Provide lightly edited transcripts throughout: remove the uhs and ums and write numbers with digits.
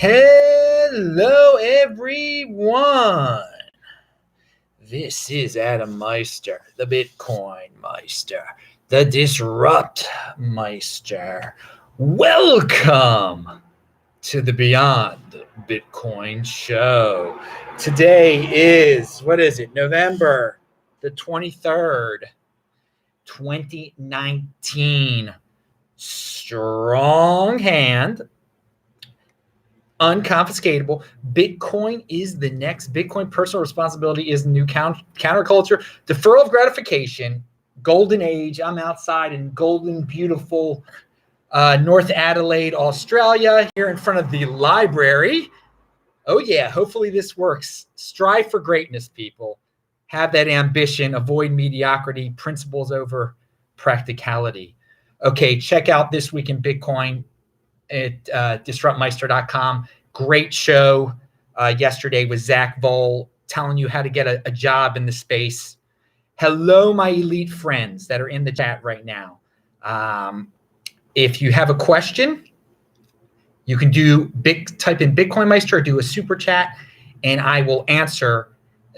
Hello, everyone. This is Adam Meister, the Bitcoin Meister, the Disrupt Meister. Welcome to the Beyond Bitcoin show. Today is, November the 23rd, 2019. Strong hand. Unconfiscatable. Bitcoin is the next. Bitcoin personal responsibility is the new counterculture. Deferral of gratification. Golden age. I'm outside in golden, beautiful North Adelaide, Australia, here in front of the library. Oh, yeah. Hopefully this works. Strive for greatness, people. Have that ambition. Avoid mediocrity. Principles over practicality. Okay, check out This Week in Bitcoin at disruptmeister.com. Great show yesterday with Zach Vole telling you how to get a job in the space. Hello, my elite friends that are in the chat right now. If you have a question, you can type in Bitcoin Meister or do a super chat, and I will answer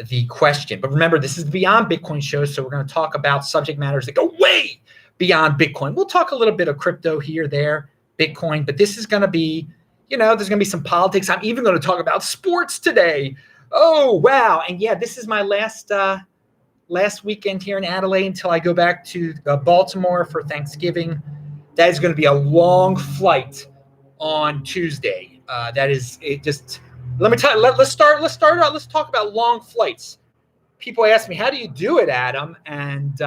the question. But remember, this is the Beyond Bitcoin show, so we're going to talk about subject matters that go way beyond Bitcoin. We'll talk a little bit of crypto here, there, Bitcoin, but this is going to be, there's going to be some politics. I'm even going to talk about sports today. Oh, wow. And yeah, this is my last weekend here in Adelaide until I go back to Baltimore for Thanksgiving. That is going to be a long flight on Tuesday. That is it. Just let me tell you. Let's start out. Let's talk about long flights. People ask me, how do you do it, Adam? And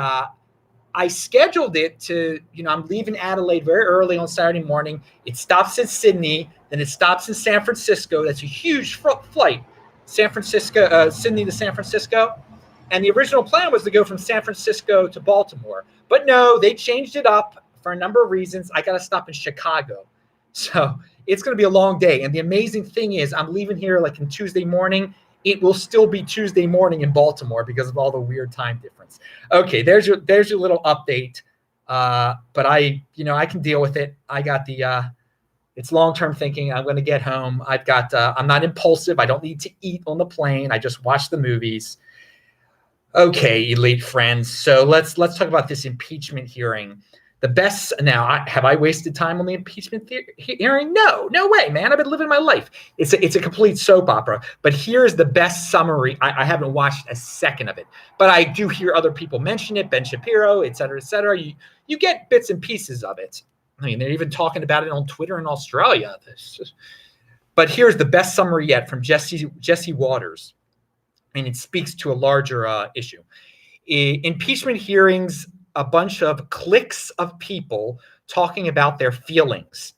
I scheduled it to, I'm leaving Adelaide very early on Saturday morning. It stops in Sydney, then it stops in San Francisco. That's a huge flight, Sydney to San Francisco. And the original plan was to go from San Francisco to Baltimore. But no, they changed it up for a number of reasons. I got to stop in Chicago. So it's going to be a long day. And the amazing thing is I'm leaving here like on Tuesday morning. It will still be Tuesday morning in Baltimore because of all the weird time difference. Okay, there's your little update. But I can deal with it. I got it's long-term thinking. I'm going to get home. I'm not impulsive. I don't need to eat on the plane. I just watch the movies. Okay, elite friends. So let's talk about this impeachment hearing. Have I wasted time on the impeachment hearing? No way, man. I've been living my life. It's a complete soap opera. But here's the best summary. I haven't watched a second of it, but I do hear other people mention it. Ben Shapiro, et cetera, et cetera. You get bits and pieces of it. I mean, they're even talking about it on Twitter in Australia. But here's the best summary yet from Jesse Waters, and it speaks to a larger issue. Impeachment hearings. A bunch of cliques of people talking about their feelings.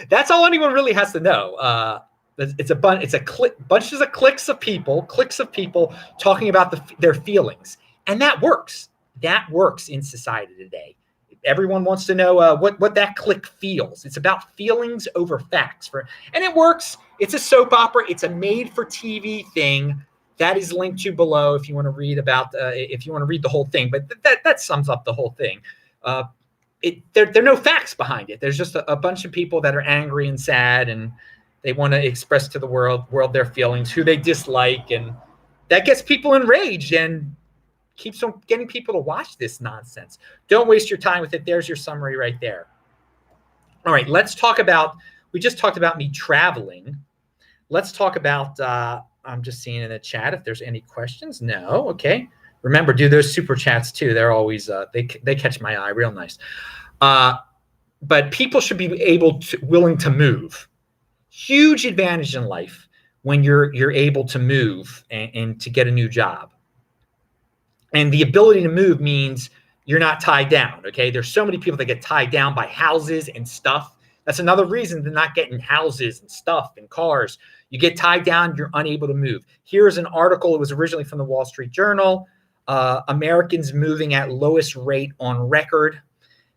That's all anyone really has to know. It's bunches of cliques of people talking about their feelings, and that works. That works in society today. Everyone wants to know what that clique feels. It's about feelings over facts, and it works. It's a soap opera. It's a made-for-TV thing. That is linked to below if you want to read the whole thing. But that sums up the whole thing. There are no facts behind it. There's just a bunch of people that are angry and sad, and they want to express to the world their feelings, who they dislike, and that gets people enraged and keeps on getting people to watch this nonsense. Don't waste your time with it. There's your summary right there. All right, we just talked about me traveling. Let's talk about I'm just seeing in the chat if there's any questions. No. Okay. Remember, do those super chats too. They're always they catch my eye real nice. But people should be willing to move. Huge advantage in life when you're able to move and to get a new job. And the ability to move means you're not tied down. Okay. There's so many people that get tied down by houses and stuff. That's another reason to not getting houses and stuff and cars. You get tied down, you're unable to move. Here's an article. It was originally from the Wall Street Journal. Americans moving at lowest rate on record.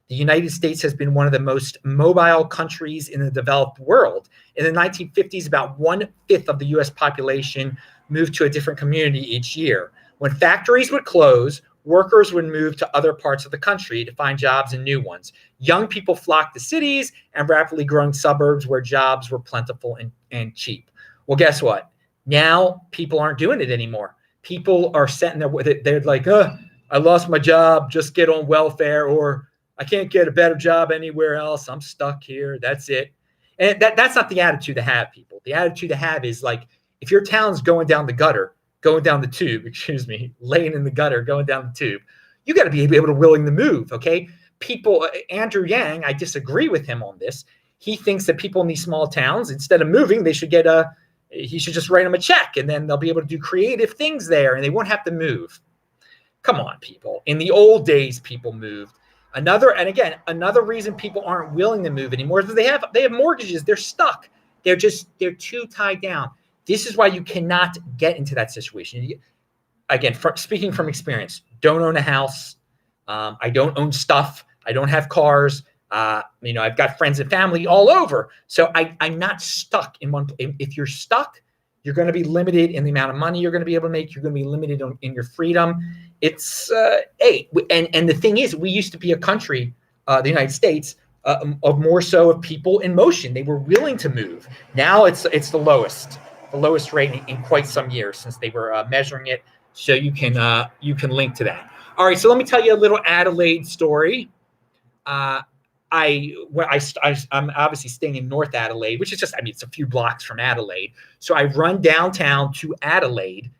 The United States has been one of the most mobile countries in the developed world. In the 1950s, about 1/5 of the U.S. population moved to a different community each year. When factories would close workers would move to other parts of the country to find jobs in new ones. Young people flocked to cities and rapidly growing suburbs where jobs were plentiful and cheap. Well, guess what? Now people aren't doing it anymore. People are sitting there with it. They're like, I lost my job, just get on welfare, or I can't get a better job anywhere else. I'm stuck here. That's it. And that's not the attitude to have, people. The attitude to have is like, if your town's going down the gutter, going down the tube, laying in the gutter, going down the tube, you got to be able to willing to move. Okay. People, Andrew Yang, I disagree with him on this. He thinks that people in these small towns, instead of moving, he should just write them a check and then they'll be able to do creative things there and they won't have to move. Come on, people. In the old days, people moved. Another reason people aren't willing to move anymore is that they have mortgages. They're stuck. They're too tied down. This is why you cannot get into that situation. Again, speaking from experience, don't own a house. I don't own stuff. I don't have cars. I've got friends and family all over. So I'm not stuck in one. If you're stuck, you're going to be limited in the amount of money you're going to be able to make. You're going to be limited in your freedom. It's and the thing is, we used to be a country, the United States, of more so of people in motion. They were willing to move. Now it's the lowest rate in quite some years since they were measuring it. So you can link to that. All right, so let me tell you a little Adelaide story. I'm obviously staying in North Adelaide, which is just, it's a few blocks from Adelaide. So I run downtown to Adelaide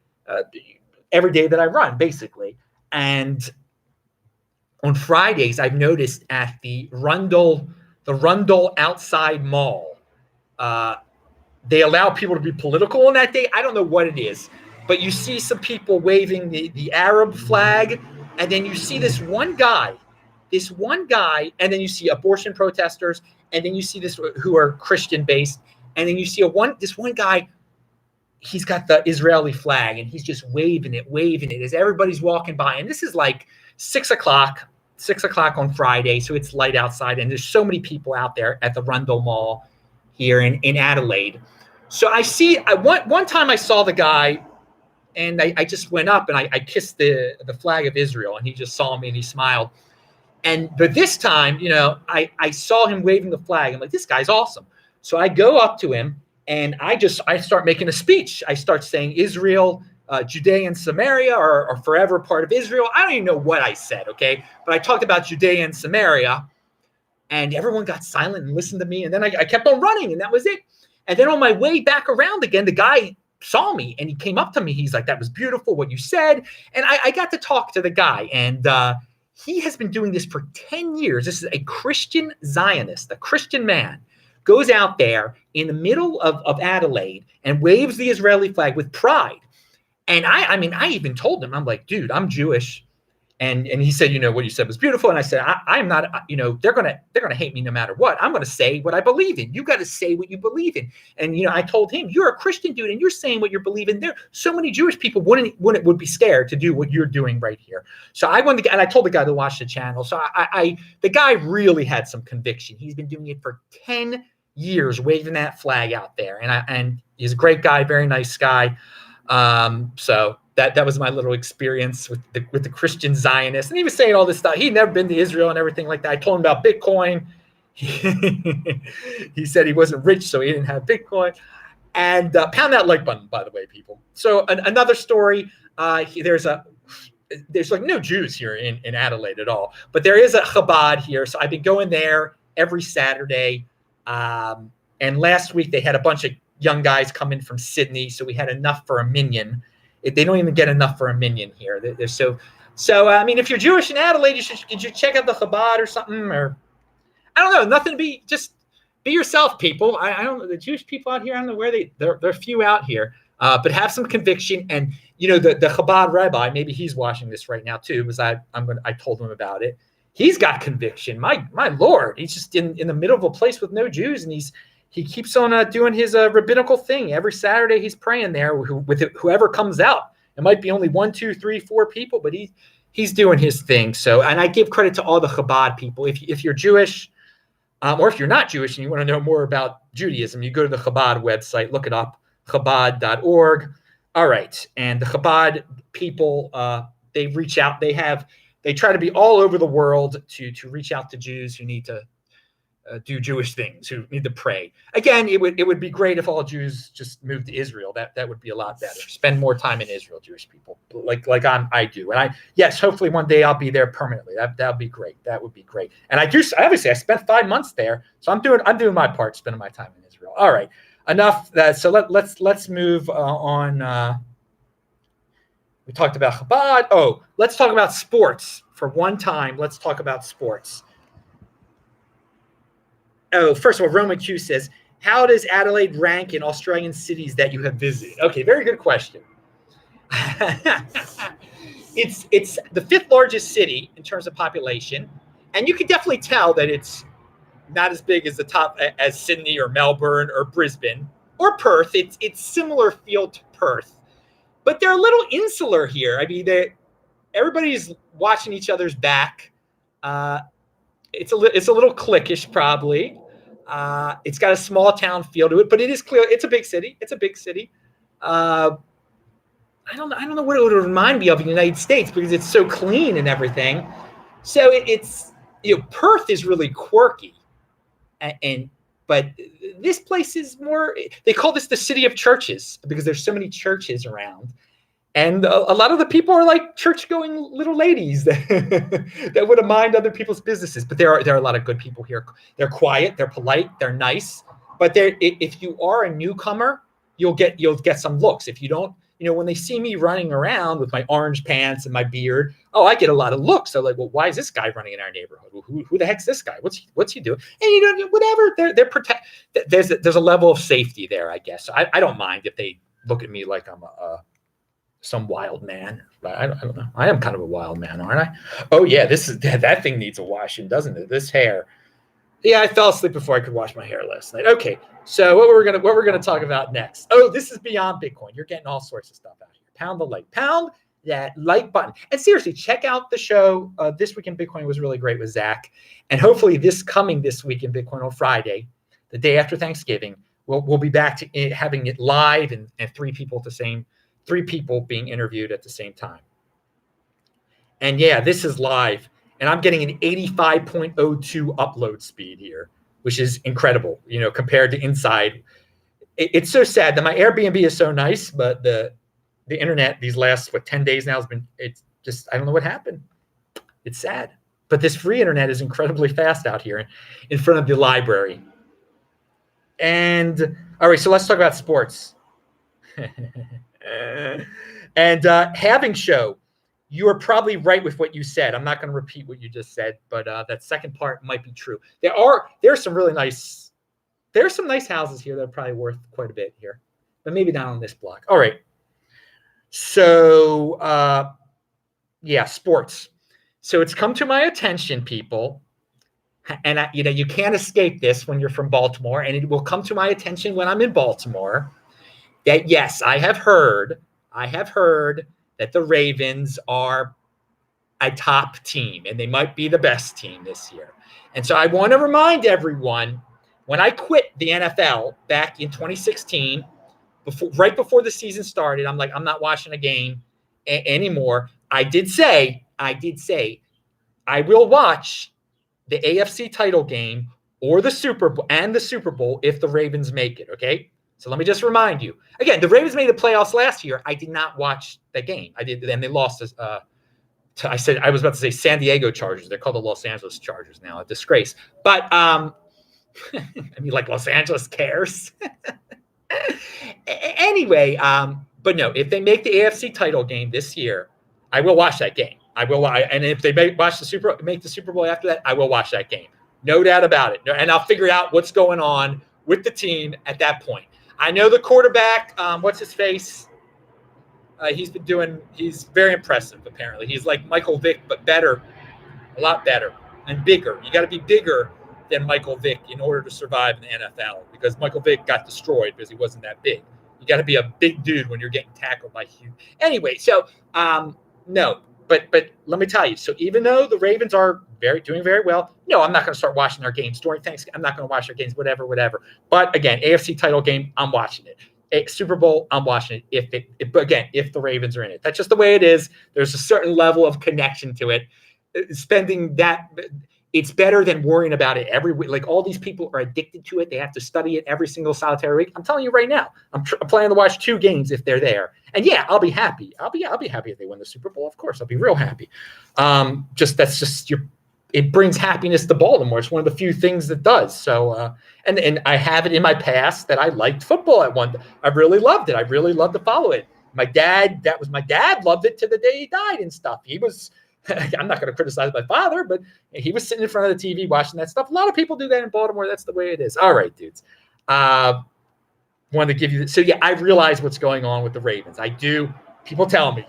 every day that I run, basically. And on Fridays, I've noticed at the Rundle outside mall, they allow people to be political on that day. I don't know what it is, but you see some people waving the Arab flag, and then you see this one guy, and then you see abortion protesters, and then you see this who are Christian based, and then you see this one guy. He's got the Israeli flag, and he's just waving it as everybody's walking by. And this is like 6 o'clock on Friday, so it's light outside, and there's so many people out there at the Rundle Mall here in Adelaide. So one time I saw the guy, and I just went up and I kissed the flag of Israel, and he just saw me and he smiled. But this time, I saw him waving the flag. I'm like, this guy's awesome. So I go up to him and I start making a speech. I start saying Israel, Judea and Samaria are forever part of Israel. I don't even know what I said, okay? But I talked about Judea and Samaria, and everyone got silent and listened to me. And then I kept on running, and that was it. And then on my way back around again, the guy saw me and he came up to me. He's like, that was beautiful what you said. And I got to talk to the guy, and he has been doing this for 10 years. This is a Christian Zionist, a Christian man, goes out there in the middle of Adelaide and waves the Israeli flag with pride. And I even told him, I'm like, dude, I'm Jewish. And he said, what you said was beautiful. And I said, I'm not, they're going to hate me no matter what. I'm going to say what I believe in. You got to say what you believe in. And, I told him, you're a Christian dude and you're saying what you believe in. There, so many Jewish people would be scared to do what you're doing right here. So I wanted to, and I told the guy to watch the channel. So the guy really had some conviction. He's been doing it for 10 years, waving that flag out there. And he's a great guy, very nice guy. So that was my little experience with the Christian Zionist. And he was saying all this stuff. He'd never been to Israel and everything like that. I told him about Bitcoin. He said he wasn't rich, so he didn't have Bitcoin. And pound that like button, by the way, people. So another story, there's like no Jews here in Adelaide at all, but there is a Chabad here. So I've been going there every Saturday. And last week they had a bunch of young guys come in from Sydney, so we had enough for a minyan. They don't even get enough for a minyan here. They're so. If you're Jewish in Adelaide, you should check out the Chabad or something, or I don't know. Nothing to be. Just be yourself, people. I don't know the Jewish people out here. I don't know where they're few out here, but have some conviction. And the Chabad rabbi, maybe he's watching this right now too, because I told him about it. He's got conviction. My Lord, he's just in the middle of a place with no Jews, and he keeps on doing his rabbinical thing. Every Saturday he's praying there with whoever comes out. It might be only 1, 2, 3, 4 people, but he's doing his thing. So, and I give credit to all the Chabad people. If you're Jewish, or if you're not Jewish and you want to know more about Judaism, you go to the Chabad website, look it up, chabad.org. All right, and the Chabad people, they reach out. They try to be all over the world to reach out to Jews who need to do Jewish things, who need to pray. Again, it would be great if all Jews just moved to Israel. That would be a lot better. Spend more time in Israel, Jewish people, like I do. And yes, hopefully one day I'll be there permanently. That would be great. That would be great. And I obviously I spent 5 months there, so I'm doing my part, spending my time in Israel. All right, enough. So let's move on. We talked about Chabad. Oh, let's talk about sports for one time. Let's talk about sports. Oh, first of all, Roman Q says, how does Adelaide rank in Australian cities that you have visited? Okay, very good question. It's the 5th largest city in terms of population, and you can definitely tell that it's not as big as the top as Sydney or Melbourne or Brisbane or Perth. It's similar feel to Perth, but they're a little insular here. I mean, everybody's watching each other's back. It's a little cliquish, probably. It's got a small town feel to it, but it is clear it's a big city. It's a big city. I don't know what it would remind me of in the United States because it's so clean and everything. So it's Perth is really quirky, but this place is more. They call this the city of churches because there's so many churches around. And a lot of the people are like church-going little ladies that wouldn't mind other people's businesses. But there are a lot of good people here. They're quiet, they're polite, they're nice. But if you are a newcomer, you'll get some looks. If you don't, when they see me running around with my orange pants and my beard, I get a lot of looks. They're like, well, why is this guy running in our neighborhood? Well, who the heck's this guy? What's he doing? And whatever. They're protect. There's a level of safety there, I guess. So I don't mind if they look at me like I'm some wild man. I don't know. I am kind of a wild man, aren't I? Oh yeah, that thing needs a washing, doesn't it? This hair. Yeah, I fell asleep before I could wash my hair last night. Okay, so what we're gonna talk about next? Oh, this is beyond Bitcoin. You're getting all sorts of stuff out here. Pound that like button, and seriously, check out the show. This Week in Bitcoin was really great with Zach, and hopefully this Week in Bitcoin on Friday, the day after Thanksgiving, we'll be back to having it live and 3 people being interviewed at the same time. And yeah, this is live. And I'm getting an 85.02 upload speed here, which is incredible, compared to inside. It's so sad that my Airbnb is so nice, but the internet these last, 10 days now it's just, I don't know what happened. It's sad. But this free internet is incredibly fast out here in front of the library. And all right, so let's talk about sports. And Having show, you are probably right with what you said. I'm not going to repeat what you just said, but that second part might be true. There's some nice houses here that are probably worth quite a bit here, but maybe not on this block. All right. So sports. So it's come to my attention, people, and you can't escape this when you're from Baltimore, and it will come to my attention when I'm in Baltimore. That yes, I have heard that the Ravens are a top team and they might be the best team this year. And so I want to remind everyone, when I quit the NFL back in 2016, right before the season started, I'm like, I'm not watching a game anymore. I did say I will watch the AFC title game or the Super Bowl if the Ravens make it, okay? So let me just remind you. Again, the Ravens made the playoffs last year. I did not watch that game. I did, and they lost. I was about to say San Diego Chargers. They're called the Los Angeles Chargers now. A disgrace. But I mean, like Los Angeles cares. Anyway, but no, if they make the AFC title game this year, I will watch that game. I will, and if they make the Super Bowl after that, I will watch that game. No doubt about it. And I'll figure out what's going on with the team at that point. I know the quarterback, what's his face? He's very impressive, apparently. He's like Michael Vick, but better, a lot better, and bigger. You got to be bigger than Michael Vick in order to survive in the NFL, because Michael Vick got destroyed because he wasn't that big. You got to be a big dude when you're getting tackled by huge. Anyway, so no, but let me tell you. So even though the Ravens are doing very well, no, I'm not going to start watching their games during Thanksgiving. I'm not going to watch their games, whatever. But again, AFC title game, I'm watching it. Super Bowl, I'm watching it. If the Ravens are in it, that's just the way it is. There's a certain level of connection to it. Spending that, it's better than worrying about it every week. Like all these people are addicted to it. They have to study it every single solitary week. I'm telling you right now, I'm planning to watch 2 games if they're there. And yeah, I'll be happy. I'll be happy if they win the Super Bowl. Of course, I'll be real happy. It brings happiness to Baltimore. It's one of the few things that does. So, and I have it in my past that I liked football at one. I really loved it. I really loved to follow it. My dad loved it to the day he died and stuff. He was, I'm not going to criticize my father, but he was sitting in front of the TV watching that stuff. A lot of people do that in Baltimore. That's the way it is. All right, dudes. Wanted to give you so yeah, I realize what's going on with the Ravens. I do. People tell me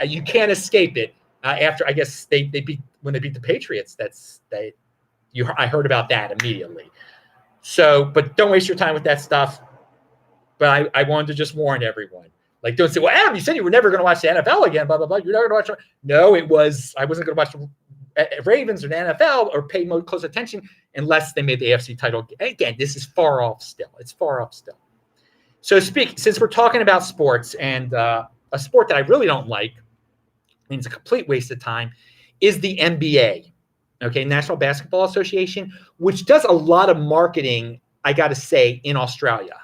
you can't escape it. After I guess they beat when they beat the Patriots. I heard about that immediately. So, but don't waste your time with that stuff. But I wanted to just warn everyone. Like, don't say, well, Adam, you said you were never going to watch the NFL again, blah, blah, blah. You're never going to watch. No, I wasn't going to watch the Ravens or the NFL or pay more close attention unless they made the AFC title. Again, this is far off still. It's far off still. So since we're talking about sports and a sport that I really don't like, means a complete waste of time, is the NBA, okay, National Basketball Association, which does a lot of marketing, I got to say, in Australia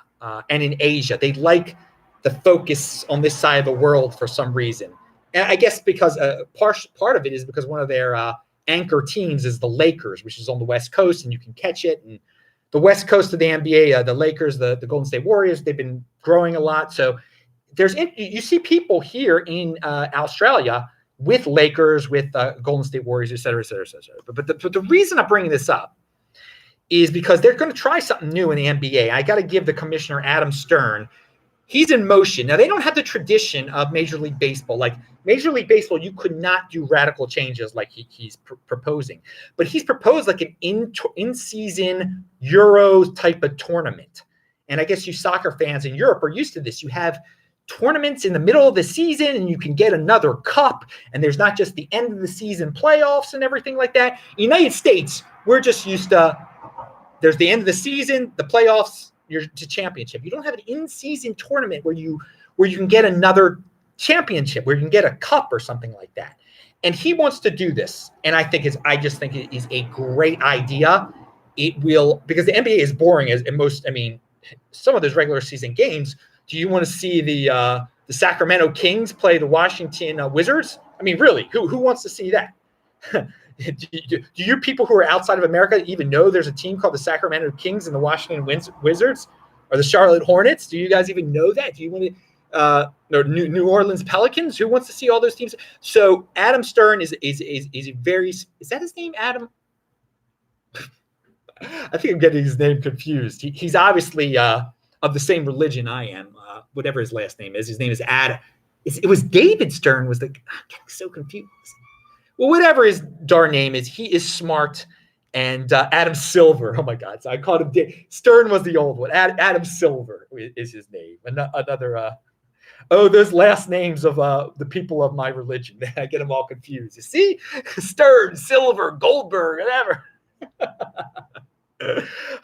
and in Asia. They like the focus on this side of the world for some reason. And I guess because part of it is because one of their anchor teams is the Lakers, which is on the West Coast, and you can catch it. And the West Coast of the NBA, the Lakers, the Golden State Warriors, they've been growing a lot. So you see people here in Australia with Lakers, with Golden State Warriors, et cetera, et cetera, et cetera. But the reason I'm bringing this up is because they're going to try something new in the NBA. I got to give the commissioner, Adam Stern, he's in motion. Now, they don't have the tradition of Major League Baseball. Like Major League Baseball, you could not do radical changes like he's proposing. But he's proposed like an in-season Euro type of tournament. And I guess you soccer fans in Europe are used to this. You have tournaments in the middle of the season and you can get another cup, and there's not just the end of the season playoffs and everything like that. United States, we're just used to there's the end of the season, the playoffs, you're to championship. You don't have an in-season tournament where you can get another championship, where you can get a cup or something like that. And he wants to do this, and I just think it is a great idea. It will, because the NBA is boring as most. I mean, some of those regular season games. Do you want to see the Sacramento Kings play the Washington Wizards? I mean, really, who wants to see that? do you people who are outside of America even know there's a team called the Sacramento Kings and the Washington Wizards or the Charlotte Hornets? Do you guys even know that? Do you want to New Orleans Pelicans? Who wants to see all those teams? So Adam Stern is a very, is that his name, Adam? I think I'm getting his name confused. He's obviously of the same religion I am, whatever his last name is. His name is Adam. It was David Stern I'm getting so confused. Well, whatever his darn name is, he is smart. And Adam Silver, oh my God, so I called him Stern was the old one. Adam Silver is his name. Another, those last names of the people of my religion. I get them all confused. You see? Stern, Silver, Goldberg, whatever.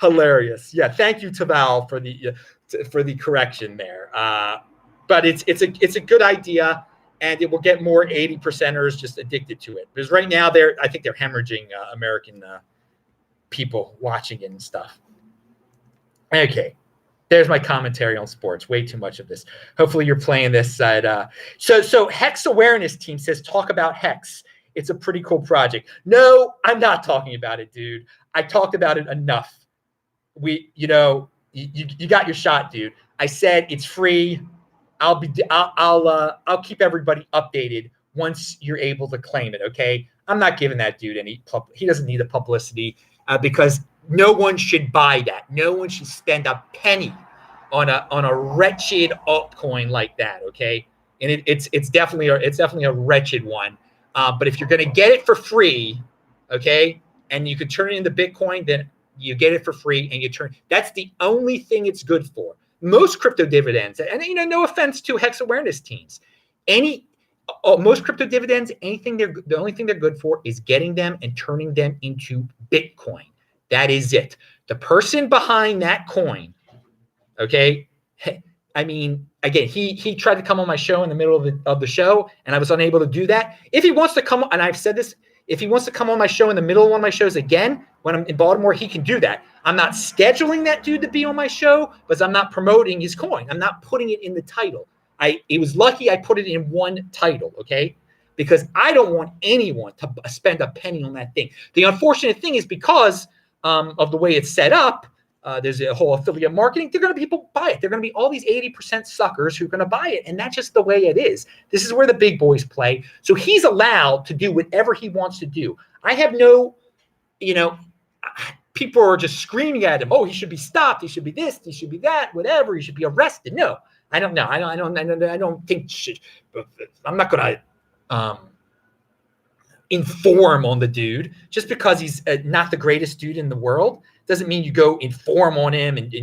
Hilarious. Yeah, thank you, Taval, for the correction there. But it's a good idea, and it will get more 80%ers just addicted to it. Because right now I think they're hemorrhaging American people watching it and stuff. Okay, there's my commentary on sports. Way too much of this. Hopefully you're playing this side. So Hex Awareness Team says talk about Hex. It's a pretty cool project. No, I'm not talking about it, dude. I talked about it enough. You got your shot, dude. I said it's free. I'll keep everybody updated once you're able to claim it. Okay, I'm not giving that dude he doesn't need the publicity because no one should buy that. No one should spend a penny on a wretched altcoin like that. Okay, and it's definitely a wretched one. But if you're going to get it for free, okay, and you could turn it into Bitcoin, then you get it for free and that's the only thing it's good for. Most crypto dividends, and no offense to Hex Awareness teams, most crypto dividends, the only thing they're good for is getting them and turning them into Bitcoin. That is it. The person behind that coin, okay, I mean, again, he tried to come on my show in the middle of the show, and I was unable to do that. If he wants to come, and I've said this, if he wants to come on my show in the middle of one of my shows again, when I'm in Baltimore, he can do that. I'm not scheduling that dude to be on my show, but I'm not promoting his coin. I'm not putting it in the title. It was lucky I put it in one title, okay? Because I don't want anyone to spend a penny on that thing. The unfortunate thing is because of the way it's set up, there's a whole affiliate marketing. They're going to people buy it. They're going to be all these 80% suckers who are going to buy it. And that's just the way it is. This is where the big boys play. So he's allowed to do whatever he wants to do. I have no, people are just screaming at him. Oh, he should be stopped. He should be this. He should be that. Whatever. He should be arrested. No, I don't know. I don't think. I'm not going to inform on the dude just because he's not the greatest dude in the world. Doesn't mean you go inform on him and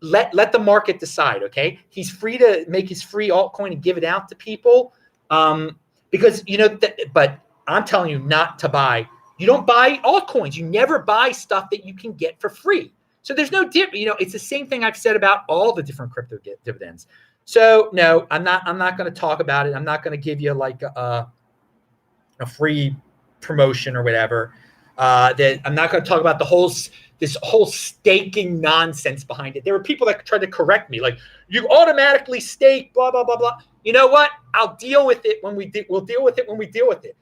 let the market decide. Okay, he's free to make his free altcoin and give it out to people because but I'm telling you not to buy. You don't buy altcoins. You never buy stuff that you can get for free. So there's no dip. It's the same thing I've said about all the different crypto dividends. So no, I'm not going to talk about it. I'm not going to give you like a free promotion or whatever. That I'm not going to talk about this whole staking nonsense behind it. There were people that tried to correct me, like you automatically stake, blah blah blah blah. You know what? I'll deal with it when we'll deal with it when we deal with it.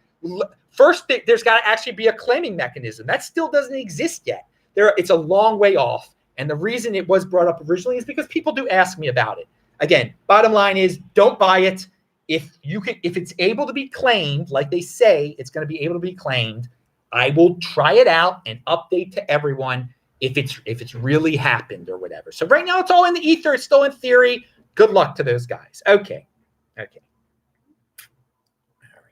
First, there's got to actually be a claiming mechanism that still doesn't exist yet. It's a long way off, and the reason it was brought up originally is because people do ask me about it. Again, bottom line is don't buy it. If it's able to be claimed, like they say it's going to be able to be claimed, I will try it out and update to everyone if it's really happened or whatever. So right now it's all in the ether. It's still in theory. Good luck to those guys. Okay. All right.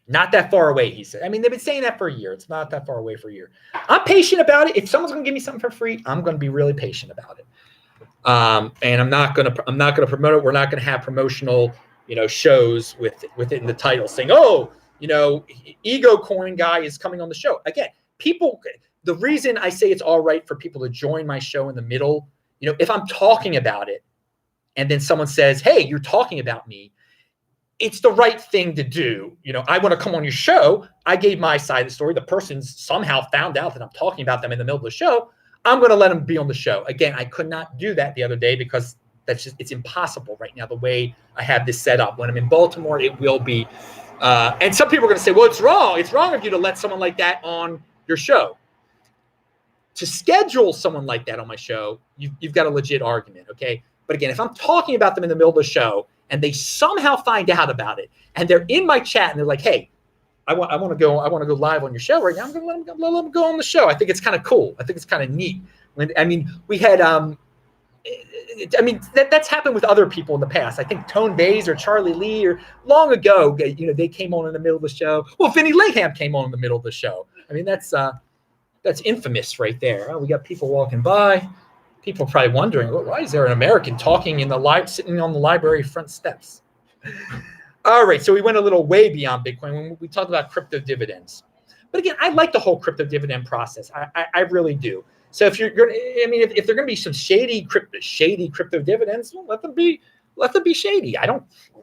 Not that far away, he said. I mean, they've been saying that for a year. It's not that far away for a year. I'm patient about it. If someone's going to give me something for free, I'm going to be really patient about it. And I'm not going to promote it. We're not going to have promotional shows with it in the title saying, Ego Coin guy is coming on the show. Again, the reason I say it's all right for people to join my show in the middle, if I'm talking about it and then someone says, hey, you're talking about me, it's the right thing to do. I want to come on your show. I gave my side of the story. The person somehow found out that I'm talking about them in the middle of the show. I'm going to let them be on the show. Again, I could not do that the other day because it's impossible right now the way I have this set up. When I'm in Baltimore, it will be. And some people are going to say, well, it's wrong. It's wrong of you to let someone like that on your show. To schedule someone like that on my show, you've got a legit argument, okay? But again, if I'm talking about them in the middle of the show and they somehow find out about it and they're in my chat and they're like, hey, I want to go live on your show right now. I'm going to let them go on the show. I think it's kind of cool. I think it's kind of neat. We had that's happened with other people in the past. I think Tone Bays or Charlie Lee or long ago, they came on in the middle of the show. Well, Vinny Layham came on in the middle of the show. I mean, that's infamous right there. Oh, we got people walking by. People are probably wondering, well, why is there an American talking sitting on the library front steps? All right, so we went a little way beyond Bitcoin when we talked about crypto dividends. But again, I like the whole crypto dividend process. I really do. So if there are going to be some shady crypto dividends, well, let them be shady.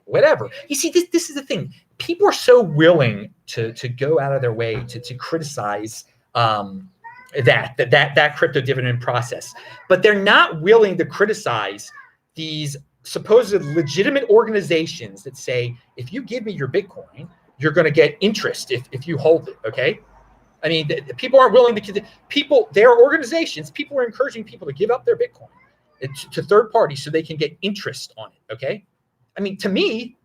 Whatever. You see, this is the thing. People are so willing to go out of their way to criticize that crypto dividend process, but they're not willing to criticize these supposed legitimate organizations that say, if you give me your Bitcoin, you're going to get interest if you hold it. Okay. I mean, people aren't willing to. Their organizations, people are encouraging people to give up their Bitcoin to third parties so they can get interest on it. Okay, I mean, to me,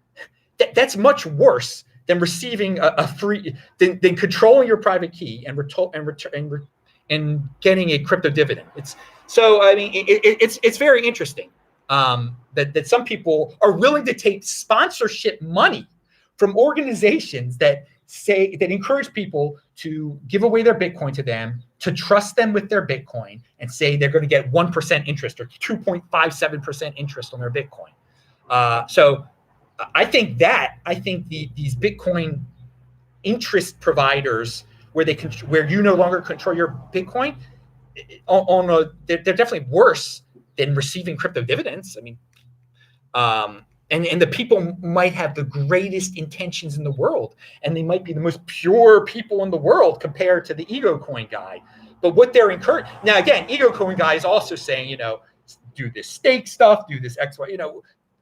that's much worse than receiving a free than controlling your private key and getting a crypto dividend. It's very interesting that some people are willing to take sponsorship money from organizations that encourage people to give away their Bitcoin to them, to trust them with their Bitcoin, and say they're going to get 1% interest or 2.57% interest on their Bitcoin. So I think these Bitcoin interest providers, where you no longer control your Bitcoin, they're definitely worse than receiving crypto dividends. I mean, And the people might have the greatest intentions in the world, and they might be the most pure people in the world compared to the ego coin guy. But what they're encouraging now, again, ego coin guy is also saying, do this stake stuff, do this X, Y,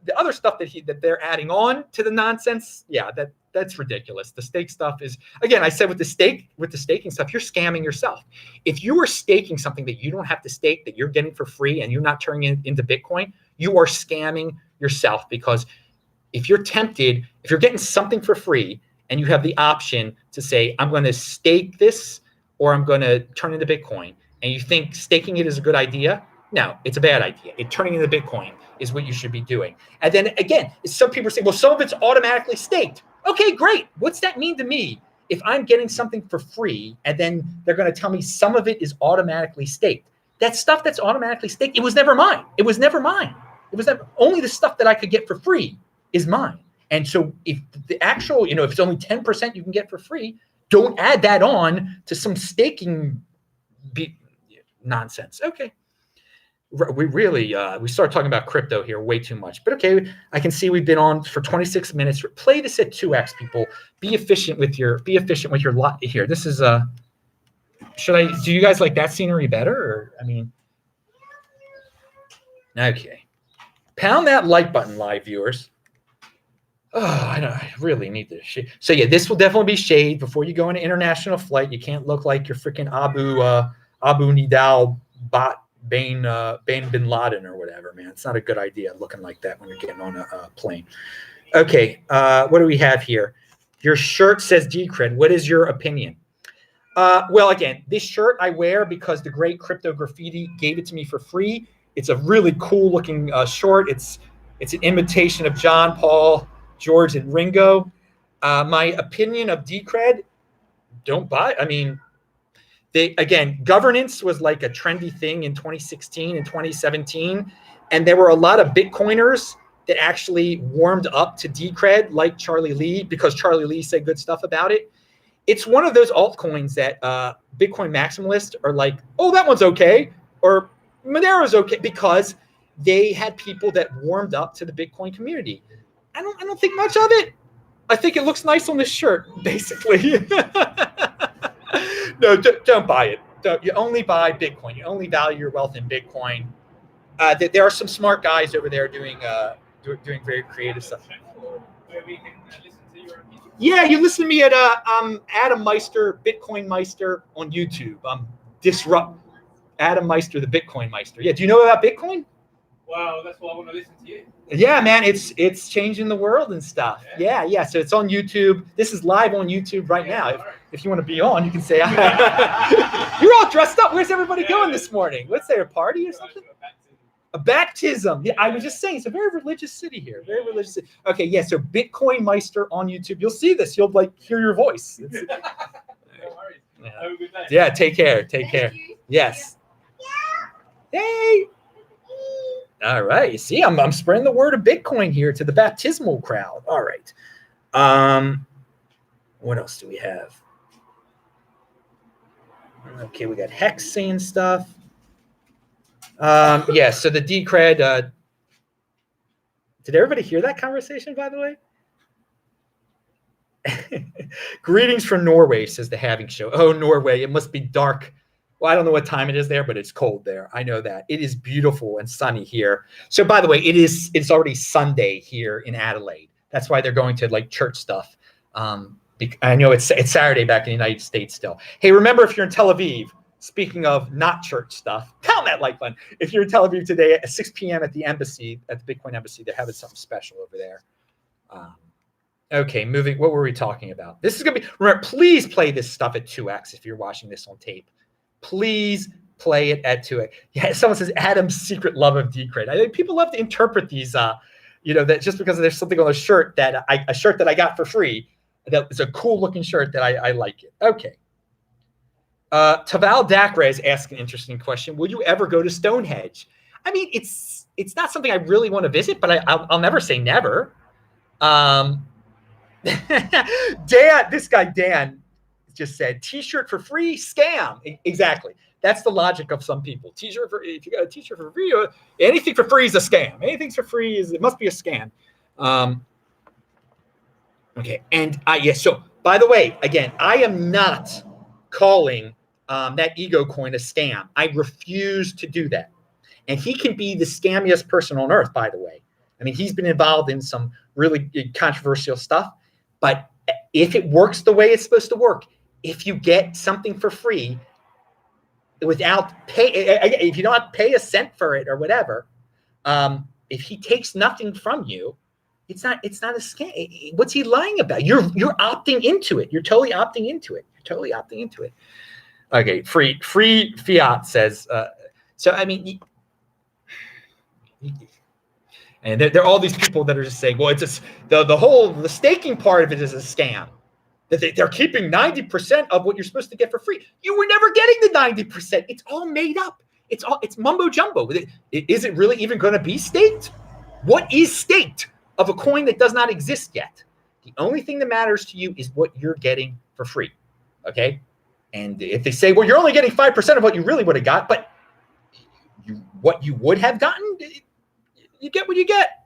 the other stuff that they're adding on to the nonsense. Yeah, that's ridiculous. The stake stuff is, again, I said with the staking stuff, you're scamming yourself. If you are staking something that you don't have to stake, that you're getting for free, and you're not turning it into Bitcoin, you are scamming yourself. Because if you're tempted, if you're getting something for free and you have the option to say, I'm going to stake this or I'm going to turn it into Bitcoin, and you think staking it is a good idea, no, it's a bad idea. Turning into Bitcoin is what you should be doing. And then again, some people say, well, some of it's automatically staked. Okay, great. What's that mean to me? If I'm getting something for free and then they're going to tell me some of it is automatically staked, that stuff that's automatically staked, it was never mine. It was never mine. It was never, only the stuff that I could get for free is mine. And so if the actual, if it's only 10% you can get for free, don't add that on to some staking nonsense. Okay. We really, we started talking about crypto here way too much, but okay, I can see we've been on for 26 minutes. Play this at 2x, people. Be efficient with your lot here. This is do you guys like that scenery better? Or, okay. Pound that like button, live viewers. Oh, I really need this shit. So yeah, this will definitely be shade before you go on an international flight. You can't look like you're freaking Abu Nidal Bain bin Laden or whatever, man. It's not a good idea looking like that when you're getting on a plane. Okay, what do we have here? Your shirt says Decred. What is your opinion? Well, again, this shirt I wear because the great Crypto Graffiti gave it to me for free. It's a really cool looking short. It's an imitation of John, Paul, George, and Ringo. My opinion of Decred, don't buy. Governance was like a trendy thing in 2016 and 2017. And there were a lot of Bitcoiners that actually warmed up to Decred, like Charlie Lee, because Charlie Lee said good stuff about it. It's one of those altcoins that Bitcoin maximalists are like, oh, that one's okay, or Monero's okay, because they had people that warmed up to the Bitcoin community. I don't think much of it. I think it looks nice on this shirt, basically. No, don't buy it. You only buy Bitcoin. You only value your wealth in Bitcoin. There are some smart guys over there doing very creative stuff. Yeah, you listen to me at Adam Meister, Bitcoin Meister on YouTube. Disrupt Adam Meister, the Bitcoin Meister. Yeah, do you know about Bitcoin? Wow, that's why I want to listen to you. Yeah, man, it's changing the world and stuff. Yeah. So it's on YouTube. This is live on YouTube right now. If you want to be on, you can say, you're all dressed up. Where's everybody going this morning? What's there, a party or something? A baptism. Yeah, I was just saying, it's a very religious city here. Very religious city. Okay, yeah, so Bitcoin Meister on YouTube. You'll see this. You'll hear your voice. No worries. Have a good day. Yeah, take care. Yes. Hey. All right. You see, I'm spreading the word of Bitcoin here to the baptismal crowd. All right. What else do we have? Okay, we got Hex saying stuff. Yeah, so the Decred. Did everybody hear that conversation, by the way? Greetings from Norway, says the Having Show. Oh, Norway, it must be dark. Well, I don't know what time it is there, but it's cold there. I know that. It is beautiful and sunny here. So by the way, it's already Sunday here in Adelaide. That's why they're going to like church stuff. I know it's Saturday back in the United States still. Hey, remember, if you're in Tel Aviv, speaking of not church stuff, pound that like button. If you're in Tel Aviv today at 6 p.m. at the embassy, at the Bitcoin embassy, they're having something special over there. Okay, moving. What were we talking about? This is going to be, remember, please play this stuff at 2x if you're watching this on tape. Please play it at 2x. Yeah, someone says Adam's secret love of Decred. I think people love to interpret these, that just because there's something on a shirt that I got for free, that is a cool looking shirt that I like it. Okay. Taval Dakra is asking an interesting question. Will you ever go to Stonehenge? I mean, it's not something I really want to visit, but I'll never say never. Dan, this guy Dan just said, T-shirt for free, scam. Exactly. That's the logic of some people. T-shirt for, if you got a T-shirt for free, anything for free is a scam. Anything for free it must be a scam. Okay, and so by the way, again, I am not calling that ego coin a scam. I refuse to do that. And he can be the scammiest person on earth, by the way. I mean, he's been involved in some really controversial stuff. But if it works the way it's supposed to work, if you get something for free without if you don't pay a cent for it or whatever, if he takes nothing from you, it's not a scam. What's he lying about? You're opting into it. You're totally opting into it. Okay, free fiat says. So I mean, and there are all these people that are just saying, well, it's just the staking part of it is a scam. That they're keeping 90% of what you're supposed to get for free. You were never getting the 90%. It's all made up. It's mumbo jumbo. Is it really even going to be staked? What is staked of a coin that does not exist yet? The only thing that matters to you is what you're getting for free. Okay. And if they say, well, you're only getting 5% of what you really would have got, but what you would have gotten, you get what you get.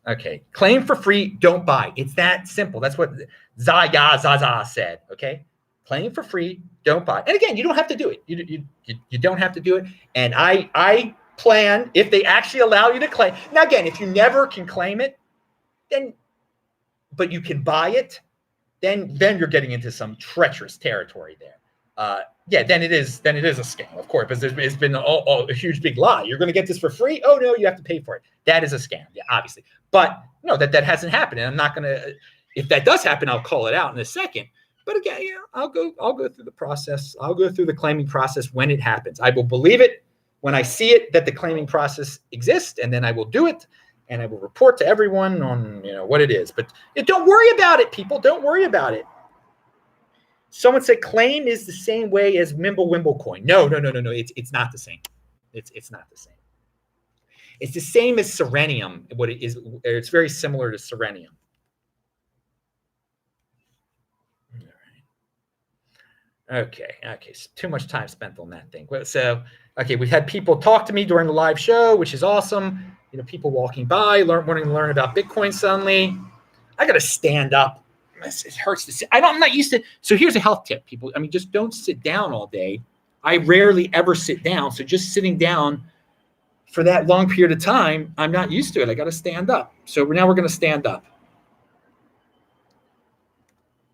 Okay. Claim for free, don't buy. It's that simple. That's what Zaza said. Okay. Claim for free, don't buy. And again, you don't have to do it. You don't have to do it. And I plan, if they actually allow you to claim. Now, again, if you never can claim it, but you can buy it, then you're getting into some treacherous territory there. Then it is a scam, of course, because it's been a huge big lie. You're going to get this for free. Oh no, you have to pay for it. That is a scam. Yeah, obviously. But no, that hasn't happened. And I'm not going to, if that does happen, I'll call it out in a second. But again, I'll go through the process. I'll go through the claiming process when it happens. I will believe it when I see it, that the claiming process exists, and then I will do it. And I will report to everyone on what it is. But don't worry about it, people. Don't worry about it. Someone said claim is the same way as Mimble coin. No. It's not the same. It's not the same. It's the same as Serenium. What it is, it's very similar to Serenium. Okay. So too much time spent on that thing. So, okay, we've had people talk to me during the live show, which is awesome. People walking by, wanting to learn about Bitcoin suddenly. I got to stand up. It hurts to sit. I'm not used to. So here's a health tip, people. I mean, just don't sit down all day. I rarely ever sit down. So just sitting down for that long period of time, I'm not used to it. I got to stand up. So now we're going to stand up.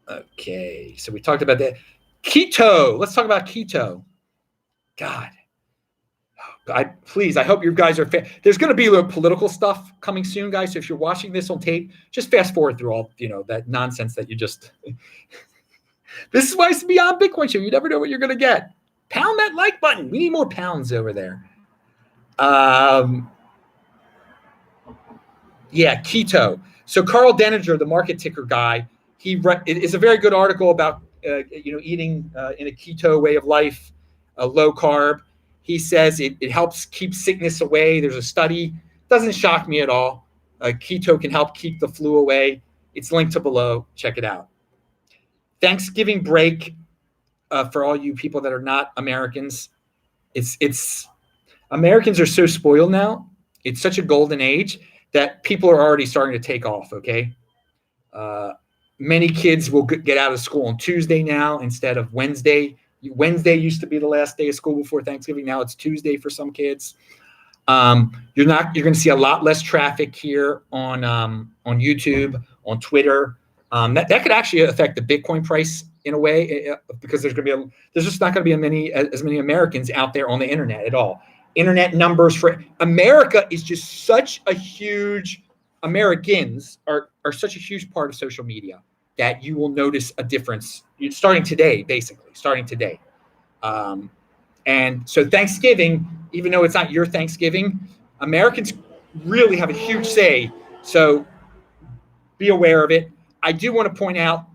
Okay. So we talked about that. Keto. Let's talk about keto. God. I hope you guys are there's going to be a little political stuff coming soon, guys. So if you're watching this on tape, just fast forward through all, that nonsense that you just, this is why it's the Beyond Bitcoin show. You never know what you're going to get. Pound that like button. We need more pounds over there. Keto. So Carl Denninger, the market ticker guy, it's a very good article about, eating in a keto way of life, low carb. He says it helps keep sickness away. There's a study. Doesn't shock me at all. Keto can help keep the flu away. It's linked to below. Check it out. Thanksgiving break for all you people that are not Americans. It's Americans are so spoiled now. It's such a golden age that people are already starting to take off, okay? Many kids will get out of school on Tuesday now instead of Wednesday. Wednesday used to be the last day of school before Thanksgiving. Now it's Tuesday for some kids. You're going to see a lot less traffic here on YouTube, on Twitter. That could actually affect the Bitcoin price in a way because there's just not going to be as many Americans out there on the internet at all. Internet numbers for America is just such a huge. Americans are such a huge part of social media that you will notice a difference starting today. And so Thanksgiving, even though it's not your Thanksgiving, Americans really have a huge say. So be aware of it. I do want to point out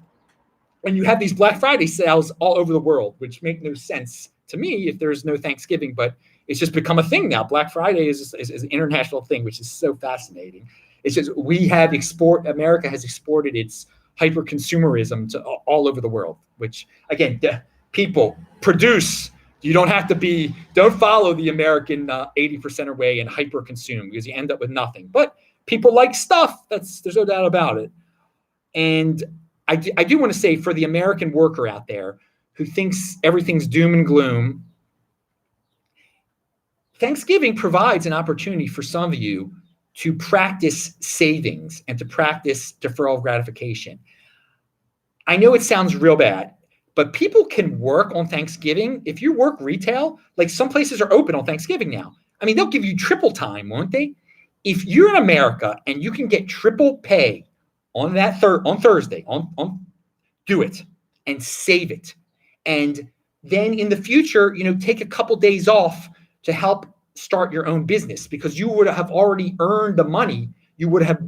when you have these Black Friday sales all over the world, which make no sense to me if there's no Thanksgiving, but it's just become a thing now. Black Friday is an international thing, which is so fascinating. It's just America has exported its hyper consumerism to all over the world, which again, people produce You don't have to don't follow the American 80% way and hyper consume, because you end up with nothing. But people like stuff. There's no doubt about it. And I do want to say, for the American worker out there who thinks everything's doom and gloom, Thanksgiving provides an opportunity for some of you to practice savings and to practice deferral of gratification. I know it sounds real bad, but people can work on Thanksgiving. If you work retail, like some places are open on Thanksgiving now. I mean, they'll give you triple time, won't they? If you're in America and you can get triple pay on that on Thursday, do it and save it. And then in the future, take a couple days off to help start your own business, because you would have already earned the money you would have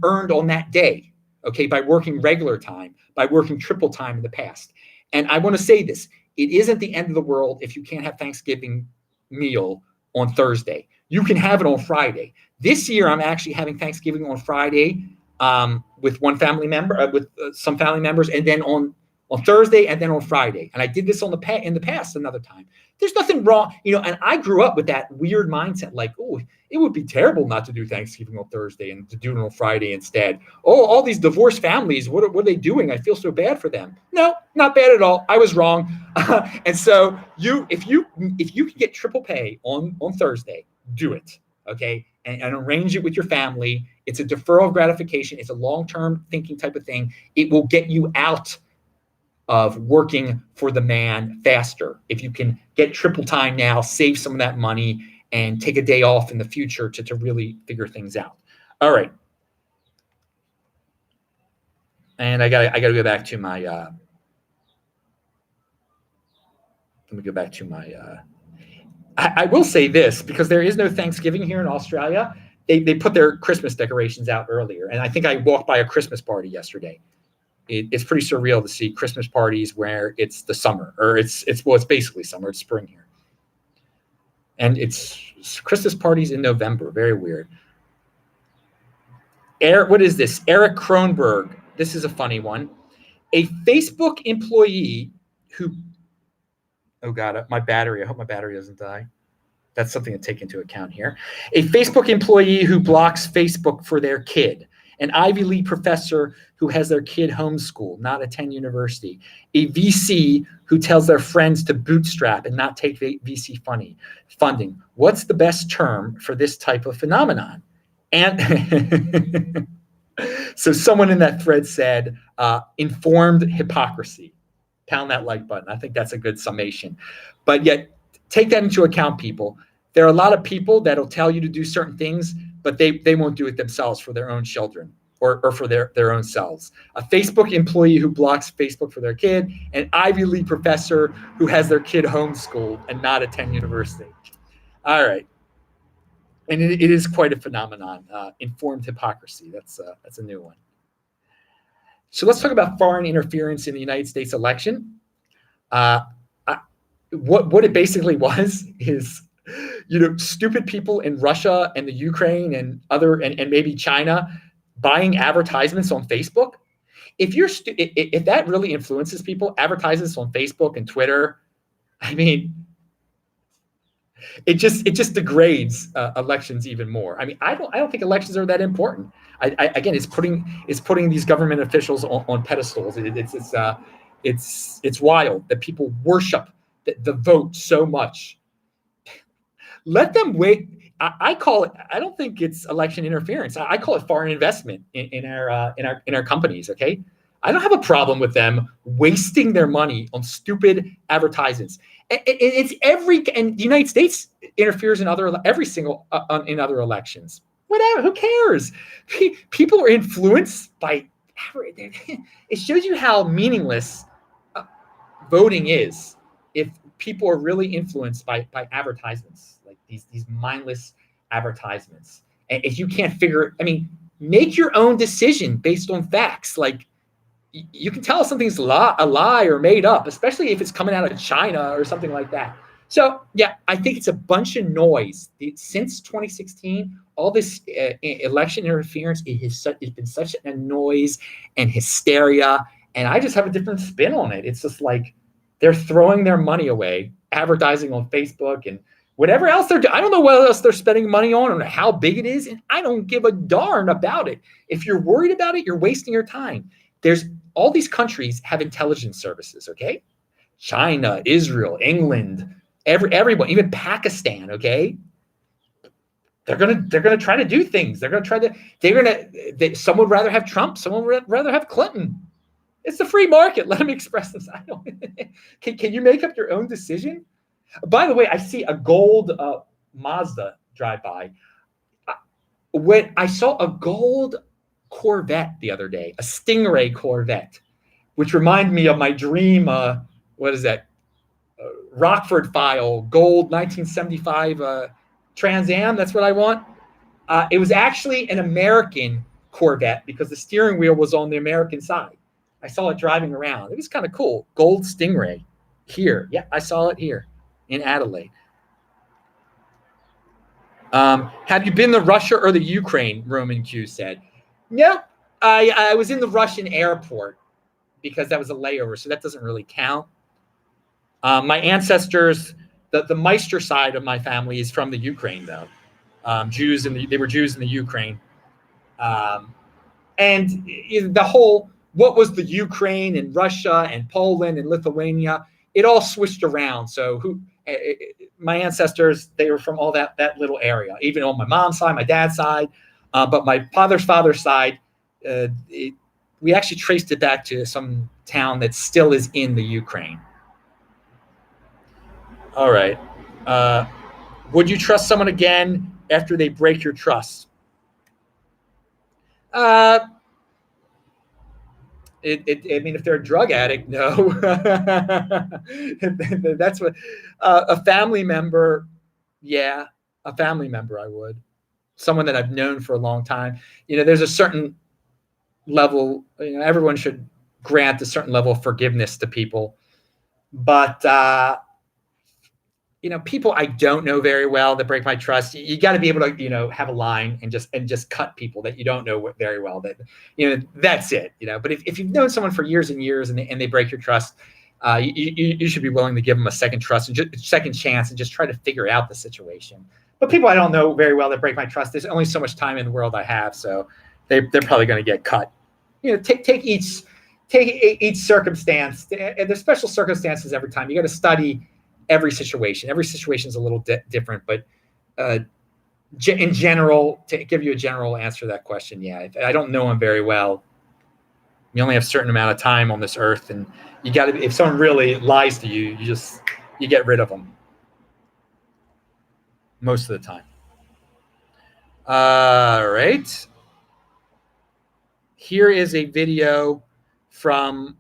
earned on that day, okay, by working regular time, by working triple time in the past. And I want to say this, it isn't the end of the world if you can't have Thanksgiving meal on Thursday. You can have it on Friday. This year, I'm actually having Thanksgiving on Friday with one family member, with some family members, and then on Thursday, and then on Friday. And I did this in the past another time. There's nothing wrong, and I grew up with that weird mindset, like, oh, it would be terrible not to do Thanksgiving on Thursday and to do it on Friday instead. Oh, all these divorced families, what are they doing? I feel so bad for them. No, not bad at all. I was wrong. And so if you can get triple pay on Thursday, do it, okay? And arrange it with your family. It's a deferral of gratification. It's a long-term thinking type of thing. It will get you out of working for the man faster. If you can get triple time now, save some of that money, and take a day off in the future to really figure things out. All right. And I gotta go back to my let me go back to my I will say this, because there is no Thanksgiving here in Australia. They put their Christmas decorations out earlier, and I think I walked by a Christmas party yesterday. It's pretty surreal to see Christmas parties where it's the summer, or it's basically summer. It's spring here, and it's Christmas parties in November. Very weird. What is this? Eric Kronberg. This is a funny one. A Facebook employee who, oh God, my battery. I hope my battery doesn't die. That's something to take into account here. A Facebook employee who blocks Facebook for their kid. An Ivy League professor who has their kid homeschooled, not attend university. A VC who tells their friends to bootstrap and not take VC funding. What's the best term for this type of phenomenon? And so someone in that thread said, informed hypocrisy. Pound that like button. I think that's a good summation. But yet, take that into account, people. There are a lot of people that'll tell you to do certain things, but they won't do it themselves for their own children or for their own selves. A Facebook employee who blocks Facebook for their kid, an Ivy League professor who has their kid homeschooled and not attend university. All right. And it is quite a phenomenon, informed hypocrisy. That's a new one. So let's talk about foreign interference in the United States election. What it basically was is, stupid people in Russia and the Ukraine and and maybe China buying advertisements on Facebook. If that really influences people, advertisements on Facebook and Twitter, I mean, it just degrades elections even more. I mean, I don't think elections are that important. Again, it's putting these government officials on pedestals. It's wild that people worship the vote so much. Let them wait. I call it. I don't think it's election interference. I call it foreign investment in our companies. Okay, I don't have a problem with them wasting their money on stupid advertisements. And the United States interferes in every single in other elections. Whatever. Who cares? People are influenced by. It shows you how meaningless voting is if people are really influenced by advertisements, like these mindless advertisements. And if you can't make your own decision based on facts. Like, you can tell if something's a lie or made up, especially if it's coming out of China or something like that. So yeah, I think it's a bunch of noise. Since 2016, all this election interference, it's been such a noise and hysteria. And I just have a different spin on it. It's just like, They're throwing their money away, advertising on Facebook and whatever else they're doing. I don't know what else they're spending money on or how big it is, and I don't give a darn about it. If you're worried about it, you're wasting your time. There's all these countries have intelligence services, okay? China, Israel, England, everyone, even Pakistan, okay? They're gonna try to do things. Some would rather have Trump, some would rather have Clinton. It's the free market. Let them express this. Can you make up your own decision? By the way, I see a gold Mazda drive by. When I saw a gold Corvette the other day, a Stingray Corvette, which reminded me of my dream. What is that? Rockford File, gold 1975 Trans Am. That's what I want. It was actually an American Corvette because the steering wheel was on the American side. I saw it driving around. It was kind of cool. Gold Stingray here. Yeah, I saw it here in Adelaide. Have you been to Russia or the Ukraine? Roman Q said. No, I was in the Russian airport because that was a layover, so that doesn't really count. My ancestors, the Meister side of my family is from the Ukraine, though. They were Jews in the Ukraine. And the whole, what was the Ukraine and Russia and Poland and Lithuania, it all switched around. So my ancestors, they were from all that little area, even on my mom's side, my dad's side. But my father's side, we actually traced it back to some town that still is in the Ukraine. All right. Would you trust someone again after they break your trust? I mean, if they're a drug addict, no. That's what a family member. Yeah, a family member, I would. Someone that I've known for a long time. There's a certain level. Everyone should grant a certain level of forgiveness to people, but people I don't know very well that break my trust. You got to be able to, have a line and just cut people that you don't know very well. That, that's it. But if you've known someone for years and years and they break your trust, you should be willing to give them a second chance and just try to figure out the situation. But people I don't know very well that break my trust, there's only so much time in the world I have, so they're probably going to get cut. Take each circumstance. There's special circumstances every time. You got to study every situation. Every situation is a little different, but in general, to give you a general answer to that question, yeah, I don't know them very well. You only have a certain amount of time on this earth, and you got to. If someone really lies to you, you get rid of them most of the time. All right. Here is a video from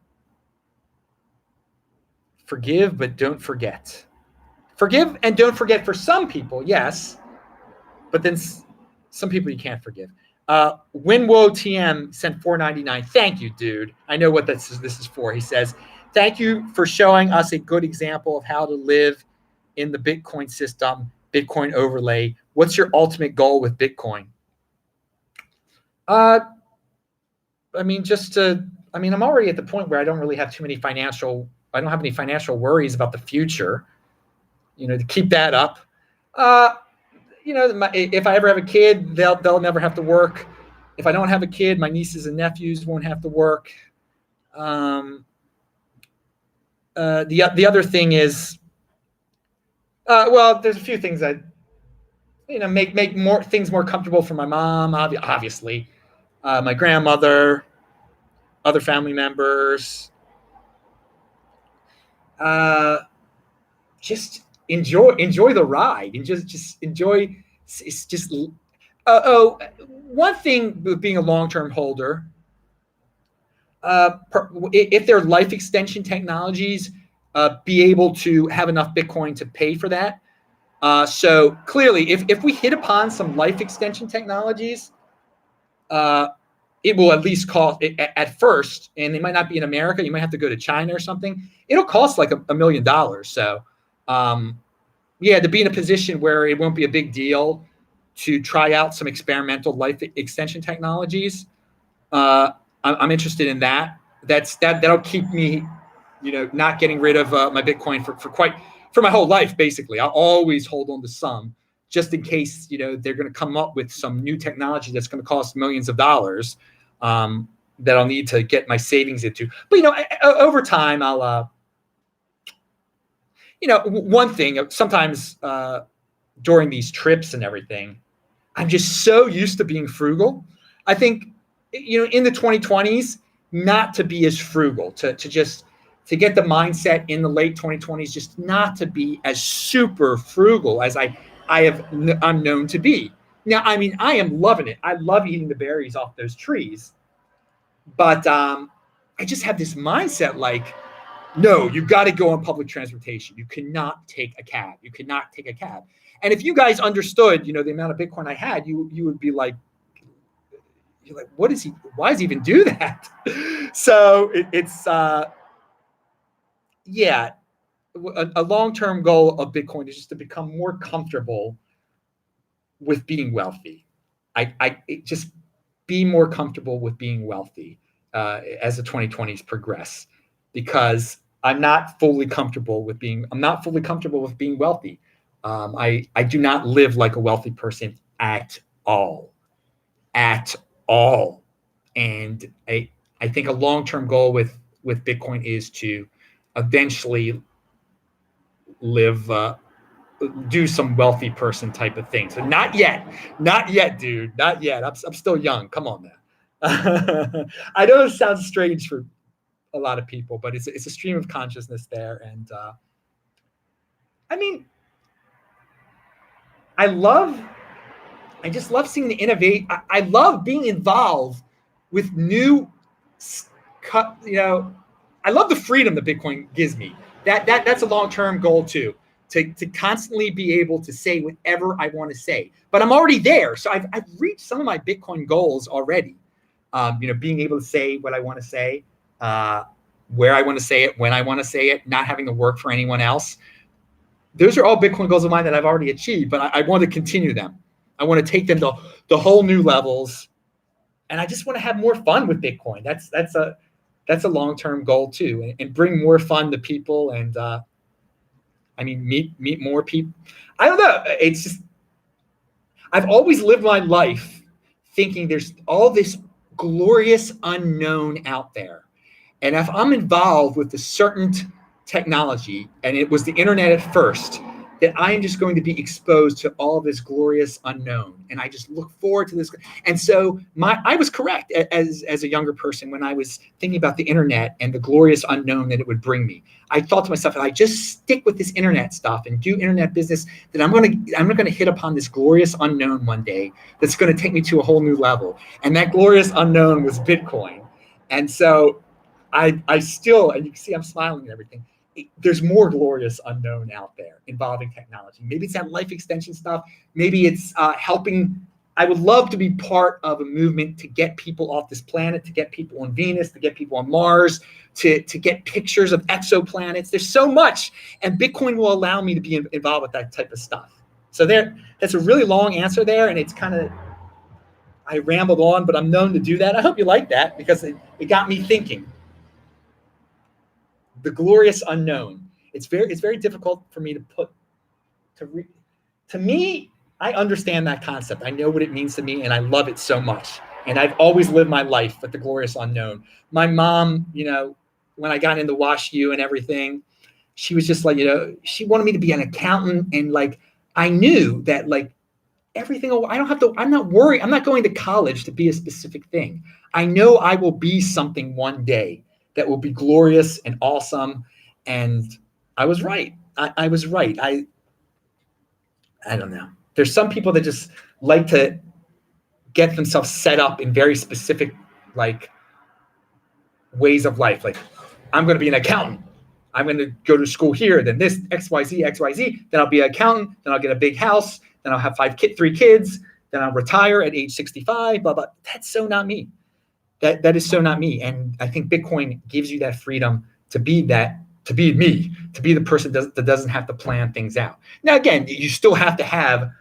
Forgive but Don't Forget. Forgive and don't forget for some people, yes, but then some people you can't forgive. Winwo TM sent $4.99. Thank you, dude. I know what this is for. He says, thank you for showing us a good example of how to live in the Bitcoin system, Bitcoin overlay. What's your ultimate goal with Bitcoin? I'm already at the point where I don't really have I don't have any financial worries about the future, to keep that up. If I ever have a kid, they'll never have to work. If I don't have a kid, my nieces and nephews won't have to work. The other thing is, there's a few things that, make more things more comfortable for my mom, obviously, my grandmother, other family members. Just enjoy the ride and just enjoy. It's just one thing with being a long-term holder, if there are life extension technologies, be able to have enough Bitcoin to pay for that. So clearly, if we hit upon some life extension technologies, it will at least cost at first, and they might not be in America. You might have to go to China or something. It'll cost like $1 million. So, to be in a position where it won't be a big deal to try out some experimental life extension technologies, I'm interested in that. That'll keep me not getting rid of my Bitcoin for my whole life, basically. I'll always hold on to some just in case, they're going to come up with some new technology that's going to cost millions of dollars that I'll need to get my savings into. But, over time, I'll, one thing, sometimes during these trips and everything, I'm just so used to being frugal. I think, in the 2020s, not to be as frugal, to get the mindset in the late 2020s, just not to be as super frugal as I'm known to be. Now, I mean, I am loving it. I love eating the berries off those trees, but I just have this mindset like, no, you got to go on public transportation. You cannot take a cab. You cannot take a cab. And if you guys understood, the amount of Bitcoin I had, you would be like, you're like, what is he? Why does he even do that? So it's a long-term goal of Bitcoin is just to become more comfortable with being wealthy. I just be more comfortable with being wealthy as the 2020s progress, because I'm not fully comfortable with being wealthy. I do not live like a wealthy person at all. And I think a long-term goal with Bitcoin is to eventually do some wealthy person type of thing. So not yet, dude, not yet. I'm still young. Come on, man. I know it sounds strange for a lot of people, but it's a stream of consciousness there. And I mean, I just love seeing the innovate. I love being involved with new, I love the freedom that Bitcoin gives me. That's a long-term goal too, to constantly be able to say whatever I want to say. But I'm already there, so I've reached some of my Bitcoin goals already. Being able to say what I want to say, where I want to say it, when I want to say it, not having to work for anyone else. Those are all Bitcoin goals of mine that I've already achieved, but I want to continue them. I want to take them to the whole new levels, and I just want to have more fun with Bitcoin. That's a long-term goal too, and bring more fun to people, and meet more people. I don't know. It's just I've always lived my life thinking there's all this glorious unknown out there, and if I'm involved with a certain technology, and it was the internet at first, that I am just going to be exposed to all this glorious unknown. And I just look forward to this. And so I was correct as a younger person when I was thinking about the internet and the glorious unknown that it would bring me. I thought to myself, if I just stick with this internet stuff and do internet business, then I'm going to hit upon this glorious unknown one day that's going to take me to a whole new level. And that glorious unknown was Bitcoin. And so I still, and you can see I'm smiling and everything, there's more glorious unknown out there involving technology. Maybe it's that life extension stuff. Maybe it's helping. I would love to be part of a movement to get people off this planet, to get people on Venus, to get people on Mars, to get pictures of exoplanets. There's so much, and Bitcoin will allow me to be involved with that type of stuff. So that's a really long answer there, and it's kind of, I rambled on, but I'm known to do that. I hope you like that, because it got me thinking. The glorious unknown. It's very difficult for me to me. I understand that concept. I know what it means to me, and I love it so much. And I've always lived my life with the glorious unknown. My mom, when I got into WashU and everything, she was just like, she wanted me to be an accountant, and like I knew that like everything. I'm not worried. I'm not going to college to be a specific thing. I know I will be something one day that will be glorious and awesome. And I was right. I was right. I don't know. There's some people that just like to get themselves set up in very specific like ways of life. Like, I'm going to be an accountant. I'm going to go to school here, then this XYZ, then I'll be an accountant, then I'll get a big house, then I'll have 3 kids, then I'll retire at age 65, blah, blah. That's so not me. That is so not me. And I think Bitcoin gives you that freedom to be me, to be the person that doesn't have to plan things out. Now, again, you still have to have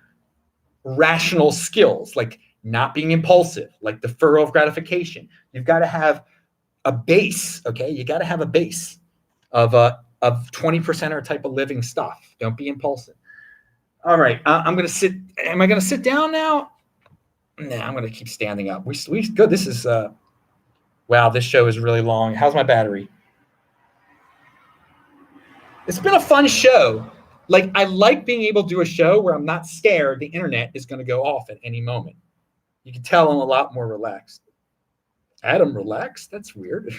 rational skills, like not being impulsive, like deferral of gratification. You've got to have a base, okay? You got to have a base. of 20% type of living stuff. Don't be impulsive. All right, I'm gonna sit. Am I gonna sit down now? Nah, I'm gonna keep standing up. We good. This is wow. This show is really long. How's my battery? It's been a fun show. Like, I like being able to do a show where I'm not scared the internet is going to go off at any moment. You can tell I'm a lot more relaxed. Adam, relaxed? That's weird.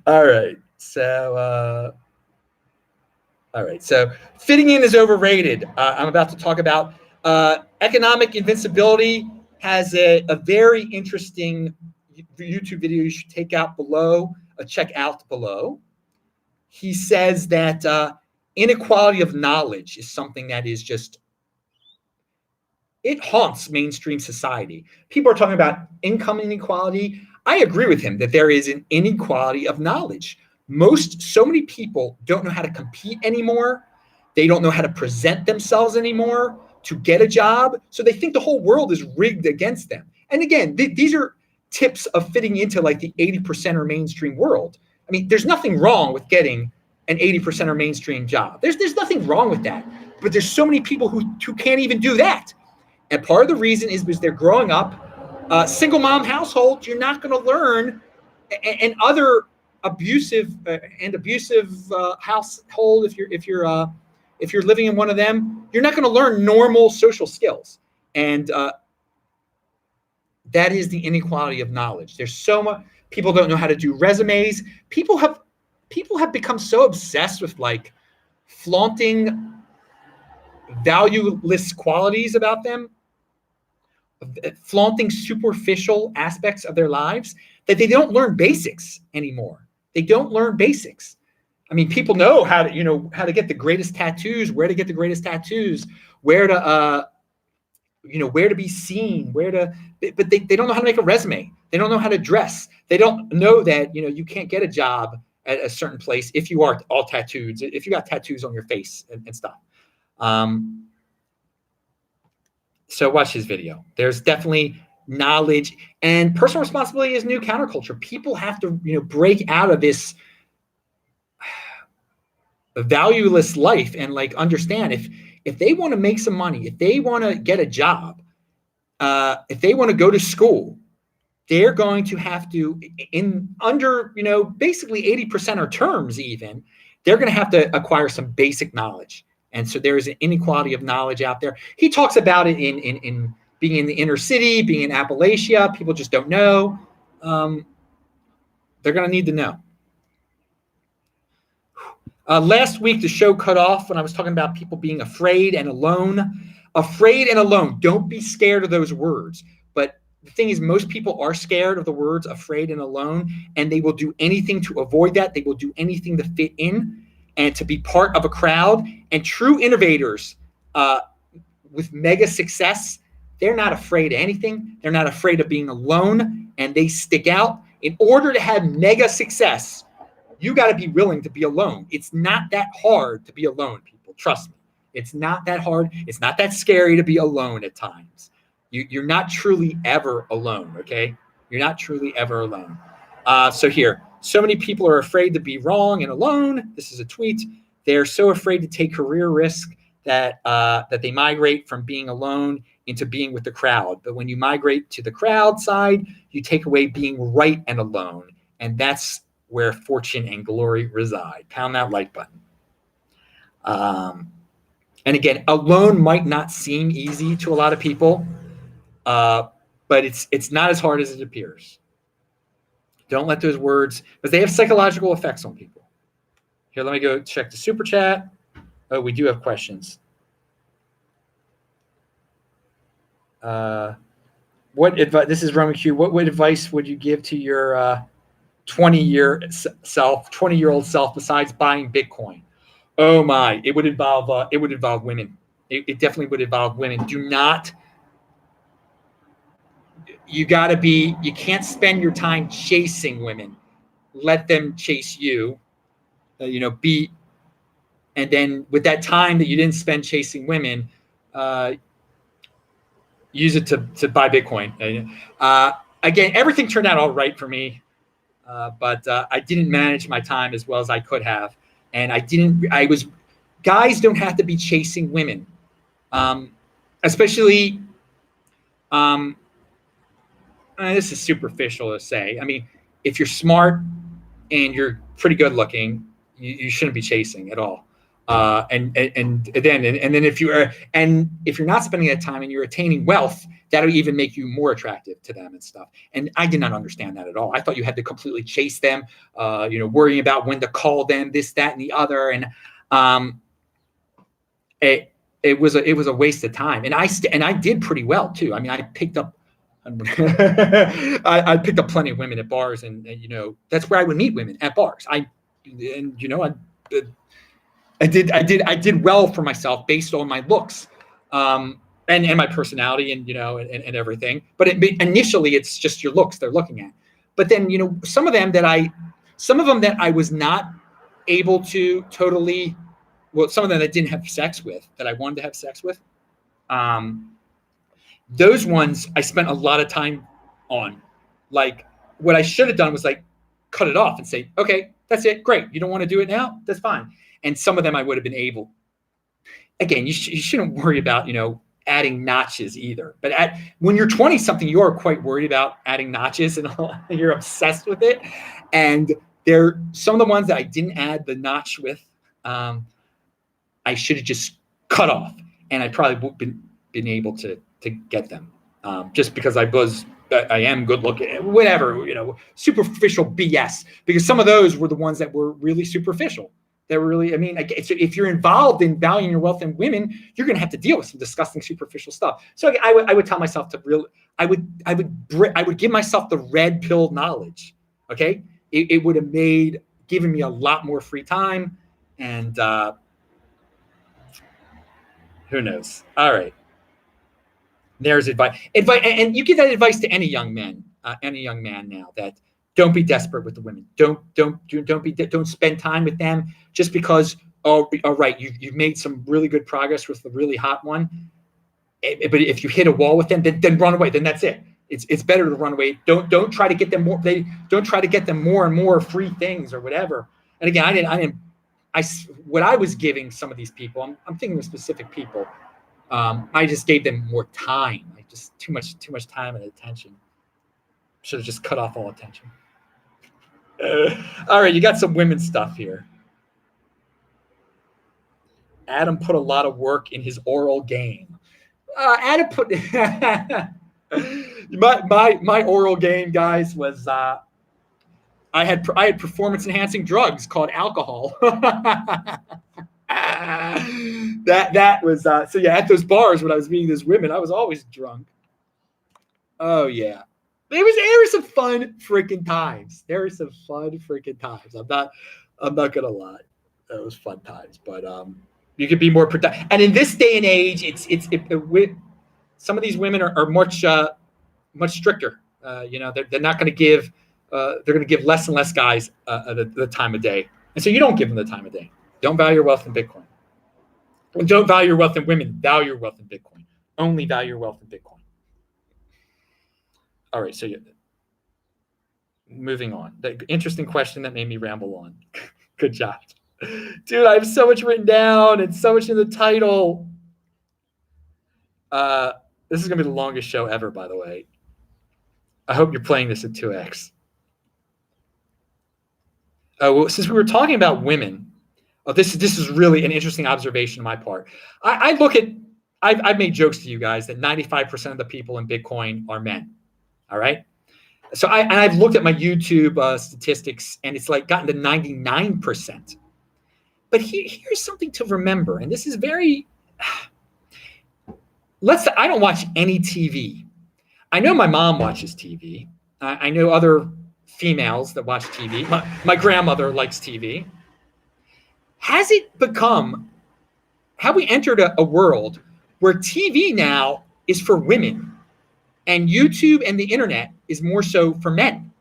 All right. So fitting in is overrated. I'm about to talk about economic invincibility. Has a very interesting YouTube video you should check out below. He says that inequality of knowledge is something that is just, it haunts mainstream society. People are talking about income inequality. I agree with him that there is an inequality of knowledge. So many people don't know how to compete anymore. They don't know how to present themselves anymore to get a job. So they think the whole world is rigged against them. And again, these are tips of fitting into like the 80% or mainstream world. I mean, there's nothing wrong with getting an 80% or mainstream job. There's nothing wrong with that. But there's so many people who can't even do that. And part of the reason is because they're growing up single mom household. You're not going to learn, and other abusive household. If you're living in one of them, you're not going to learn normal social skills. And that is the inequality of knowledge. There's so much. People don't know how to do resumes. People have become so obsessed with like flaunting valueless qualities about them, flaunting superficial aspects of their lives, that they don't learn basics anymore. They don't learn basics. I mean, people know how to get the greatest tattoos, where to get the greatest tattoos, where to be seen, but they don't know how to make a resume. They don't know how to dress. They don't know that, you can't get a job at a certain place if you are all tattooed, if you got tattoos on your face and stuff. So watch his video. There's definitely knowledge, and personal responsibility is new counterculture. People have to, break out of this valueless life and like understand if they want to make some money, if they want to get a job, if they want to go to school, they're going to have to, basically 80% are terms even, they're going to have to acquire some basic knowledge. And so there is an inequality of knowledge out there. He talks about it in being in the inner city, being in Appalachia. People just don't know. They're going to need to know. Last week, the show cut off when I was talking about people being afraid and alone. Afraid and alone. Don't be scared of those words. But the thing is, most people are scared of the words afraid and alone, and they will do anything to avoid that. They will do anything to fit in and to be part of a crowd. And true innovators with mega success, they're not afraid of anything. They're not afraid of being alone, and they stick out. In order to have mega success, you got to be willing to be alone. It's not that hard to be alone, people. Trust me. It's not that hard. It's not that scary to be alone at times. You're not truly ever alone, okay? You're not truly ever alone. So here, so many people are afraid to be wrong and alone. This is a tweet. They're so afraid to take career risk that they migrate from being alone into being with the crowd. But when you migrate to the crowd side, you take away being right and alone. And that's where fortune and glory reside. Pound that like button. And again, alone might not seem easy to a lot of people, but it's not as hard as it appears. Don't let those words, because they have psychological effects on people. Here, let me go check the super chat. Oh, we do have questions. What advice? This is Roman Q. What advice would you give to your 20-year-old self besides buying Bitcoin? Oh my! It would involve women. It definitely would involve women. Do not. You can't spend your time chasing women. Let them chase you. And then with that time that you didn't spend chasing women, use it to buy Bitcoin. Again, everything turned out all right for me. but I didn't manage my time as well as I could have. And guys don't have to be chasing women, especially, this is superficial to say. I mean, if you're smart and you're pretty good looking, you shouldn't be chasing at all. And then if you're not spending that time and you're attaining wealth, that'll even make you more attractive to them and stuff. And I did not understand that at all. I thought you had to completely chase them, worrying about when to call them, this, that, and the other. And it was a waste of time. And I did pretty well too. I mean, I picked up I picked up plenty of women at bars, and that's where I would meet women, at bars. I did well for myself based on my looks, and my personality, and everything. But initially, it's just your looks they're looking at. But then some of them that I was not able to totally. Well, some of them that I didn't have sex with, that I wanted to have sex with. Those ones I spent a lot of time on. Like, what I should have done was like cut it off and say, okay, that's it. Great. You don't want to do it now? That's fine. And some of them I would have been able. Again, you shouldn't worry about, adding notches either. But when you're 20 something, you are quite worried about adding notches and all. You're obsessed with it. And some of the ones that I didn't add the notch with, I should have just cut off, and I probably would have been able to get them, just because I am good looking, whatever, superficial BS. Because some of those were the ones that were really superficial. They were really, if you're involved in valuing your wealth in women, you're going to have to deal with some disgusting superficial stuff. So I would tell myself I would give myself the red pill knowledge. Okay, it would have given me a lot more free time, and who knows? All right. There's advice, and you give that advice to any young man now, that don't be desperate with the women. Don't spend time with them just because. Oh, all right, you've made some really good progress with the really hot one, but if you hit a wall with them, then run away. Then that's it. It's better to run away. Don't try to get them more. Don't try to get them more and more free things or whatever. And again, what I was giving some of these people, I'm thinking of specific people. I just gave them more time. Like, just too much time and attention. Should have just cut off all attention. All right, you got some women stuff here. Adam put a lot of work in his oral game. Adam put my oral game, guys, was I had performance enhancing drugs called alcohol. that was so yeah, at those bars when I was meeting those women, I was always drunk. Oh yeah. There were some fun freaking times. I'm not gonna lie. It was fun times, but you could be more productive. And in this day and age, some of these women are much stricter. They're not going to give. They're going to give less and less guys the time of day, and so you don't give them the time of day. Don't value your wealth in Bitcoin. And don't value your wealth in women. Value your wealth in Bitcoin. Only value your wealth in Bitcoin. All right, so moving on. The interesting question that made me ramble on. Good job. Dude, I have so much written down and so much in the title. This is going to be the longest show ever, by the way. I hope you're playing this at 2x. Well, since we were talking about women, this is really an interesting observation on my part. I've made jokes to you guys that 95% of the people in Bitcoin are men. All right. So I've looked at my YouTube statistics, and it's like gotten to 99%. But here's something to remember, and this is very. I don't watch any TV. I know my mom watches TV. I know other females that watch TV. My grandmother likes TV. Have we entered a world where TV now is for women and YouTube and the internet is more so for men?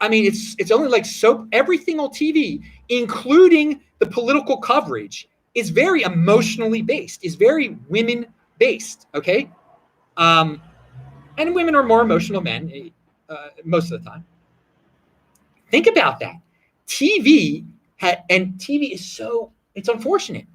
I mean, it's only like soap. Everything on TV, including the political coverage, is very emotionally based, is very women based. Okay. And women are more emotional men most of the time. Think about that. TV is so, it's unfortunate.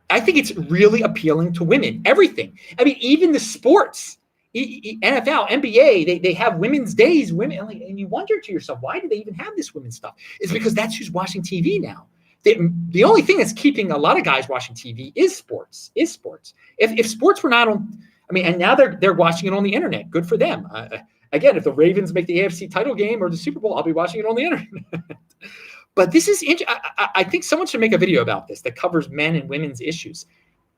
I think it's really appealing to women. Everything. I mean, even the sports, NFL, NBA, they have women's days. Women, and you wonder to yourself, why do they even have this women's stuff? It's because that's who's watching TV now. The only thing that's keeping a lot of guys watching TV is sports. If sports were not on, I mean, and now they're watching it on the internet. Good for them. Again, if the Ravens make the AFC title game or the Super Bowl, I'll be watching it on the internet. But this is I think someone should make a video about this that covers men and women's issues.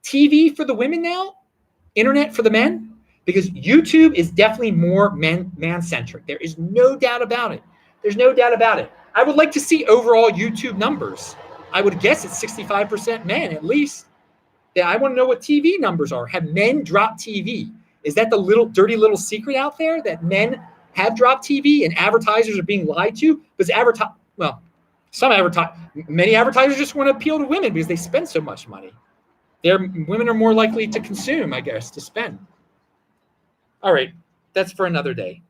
TV for the women now, internet for the men, because YouTube is definitely more man-centric. There is no doubt about it. There's no doubt about it. I would like to see overall YouTube numbers. I would guess it's 65% men at least. Yeah, I want to know what TV numbers are. Have men dropped TV? Is that the dirty little secret out there that men have dropped TV and advertisers are being lied to? Because many advertisers just want to appeal to women because they spend so much money. Women are more likely to consume, I guess, to spend. All right, that's for another day.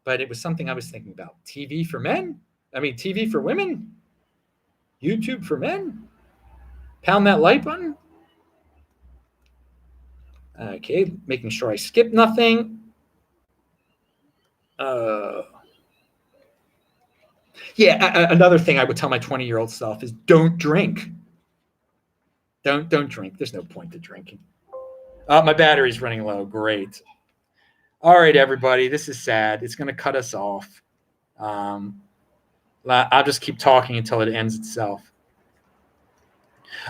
But it was something I was thinking about. TV for men? I mean, TV for women? YouTube for men? Pound that like button. Okay, making sure I skip nothing. Another thing I would tell my 20-year-old self is don't drink. Don't drink. There's no point to drinking. My battery's running low. Great. All right, everybody. This is sad. It's going to cut us off. I'll just keep talking until it ends itself.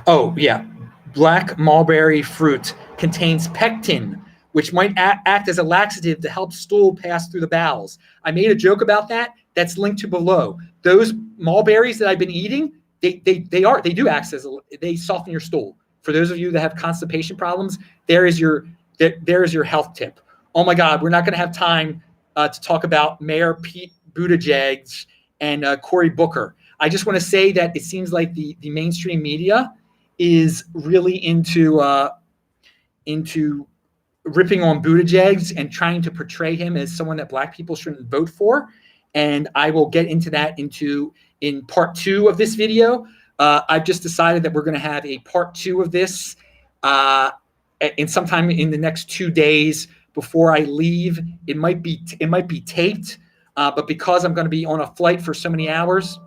Oh, yeah. Black mulberry fruit contains pectin, which might act as a laxative to help stool pass through the bowels. I made a joke about that. That's linked to below. Those mulberries that I've been eating, they do act as they soften your stool. For those of you that have constipation problems, there is your health tip. Oh my God, we're not going to have time to talk about Mayor Pete Buttigieg and Cory Booker. I just want to say that it seems like the mainstream media is really into ripping on Buttigieg and trying to portray him as someone that Black people shouldn't vote for. And I will get into that in part 2 of this video. I've just decided that we're going to have a part 2 of this in sometime in the next 2 days before I leave. It might be taped, but because I'm going to be on a flight for so many hours,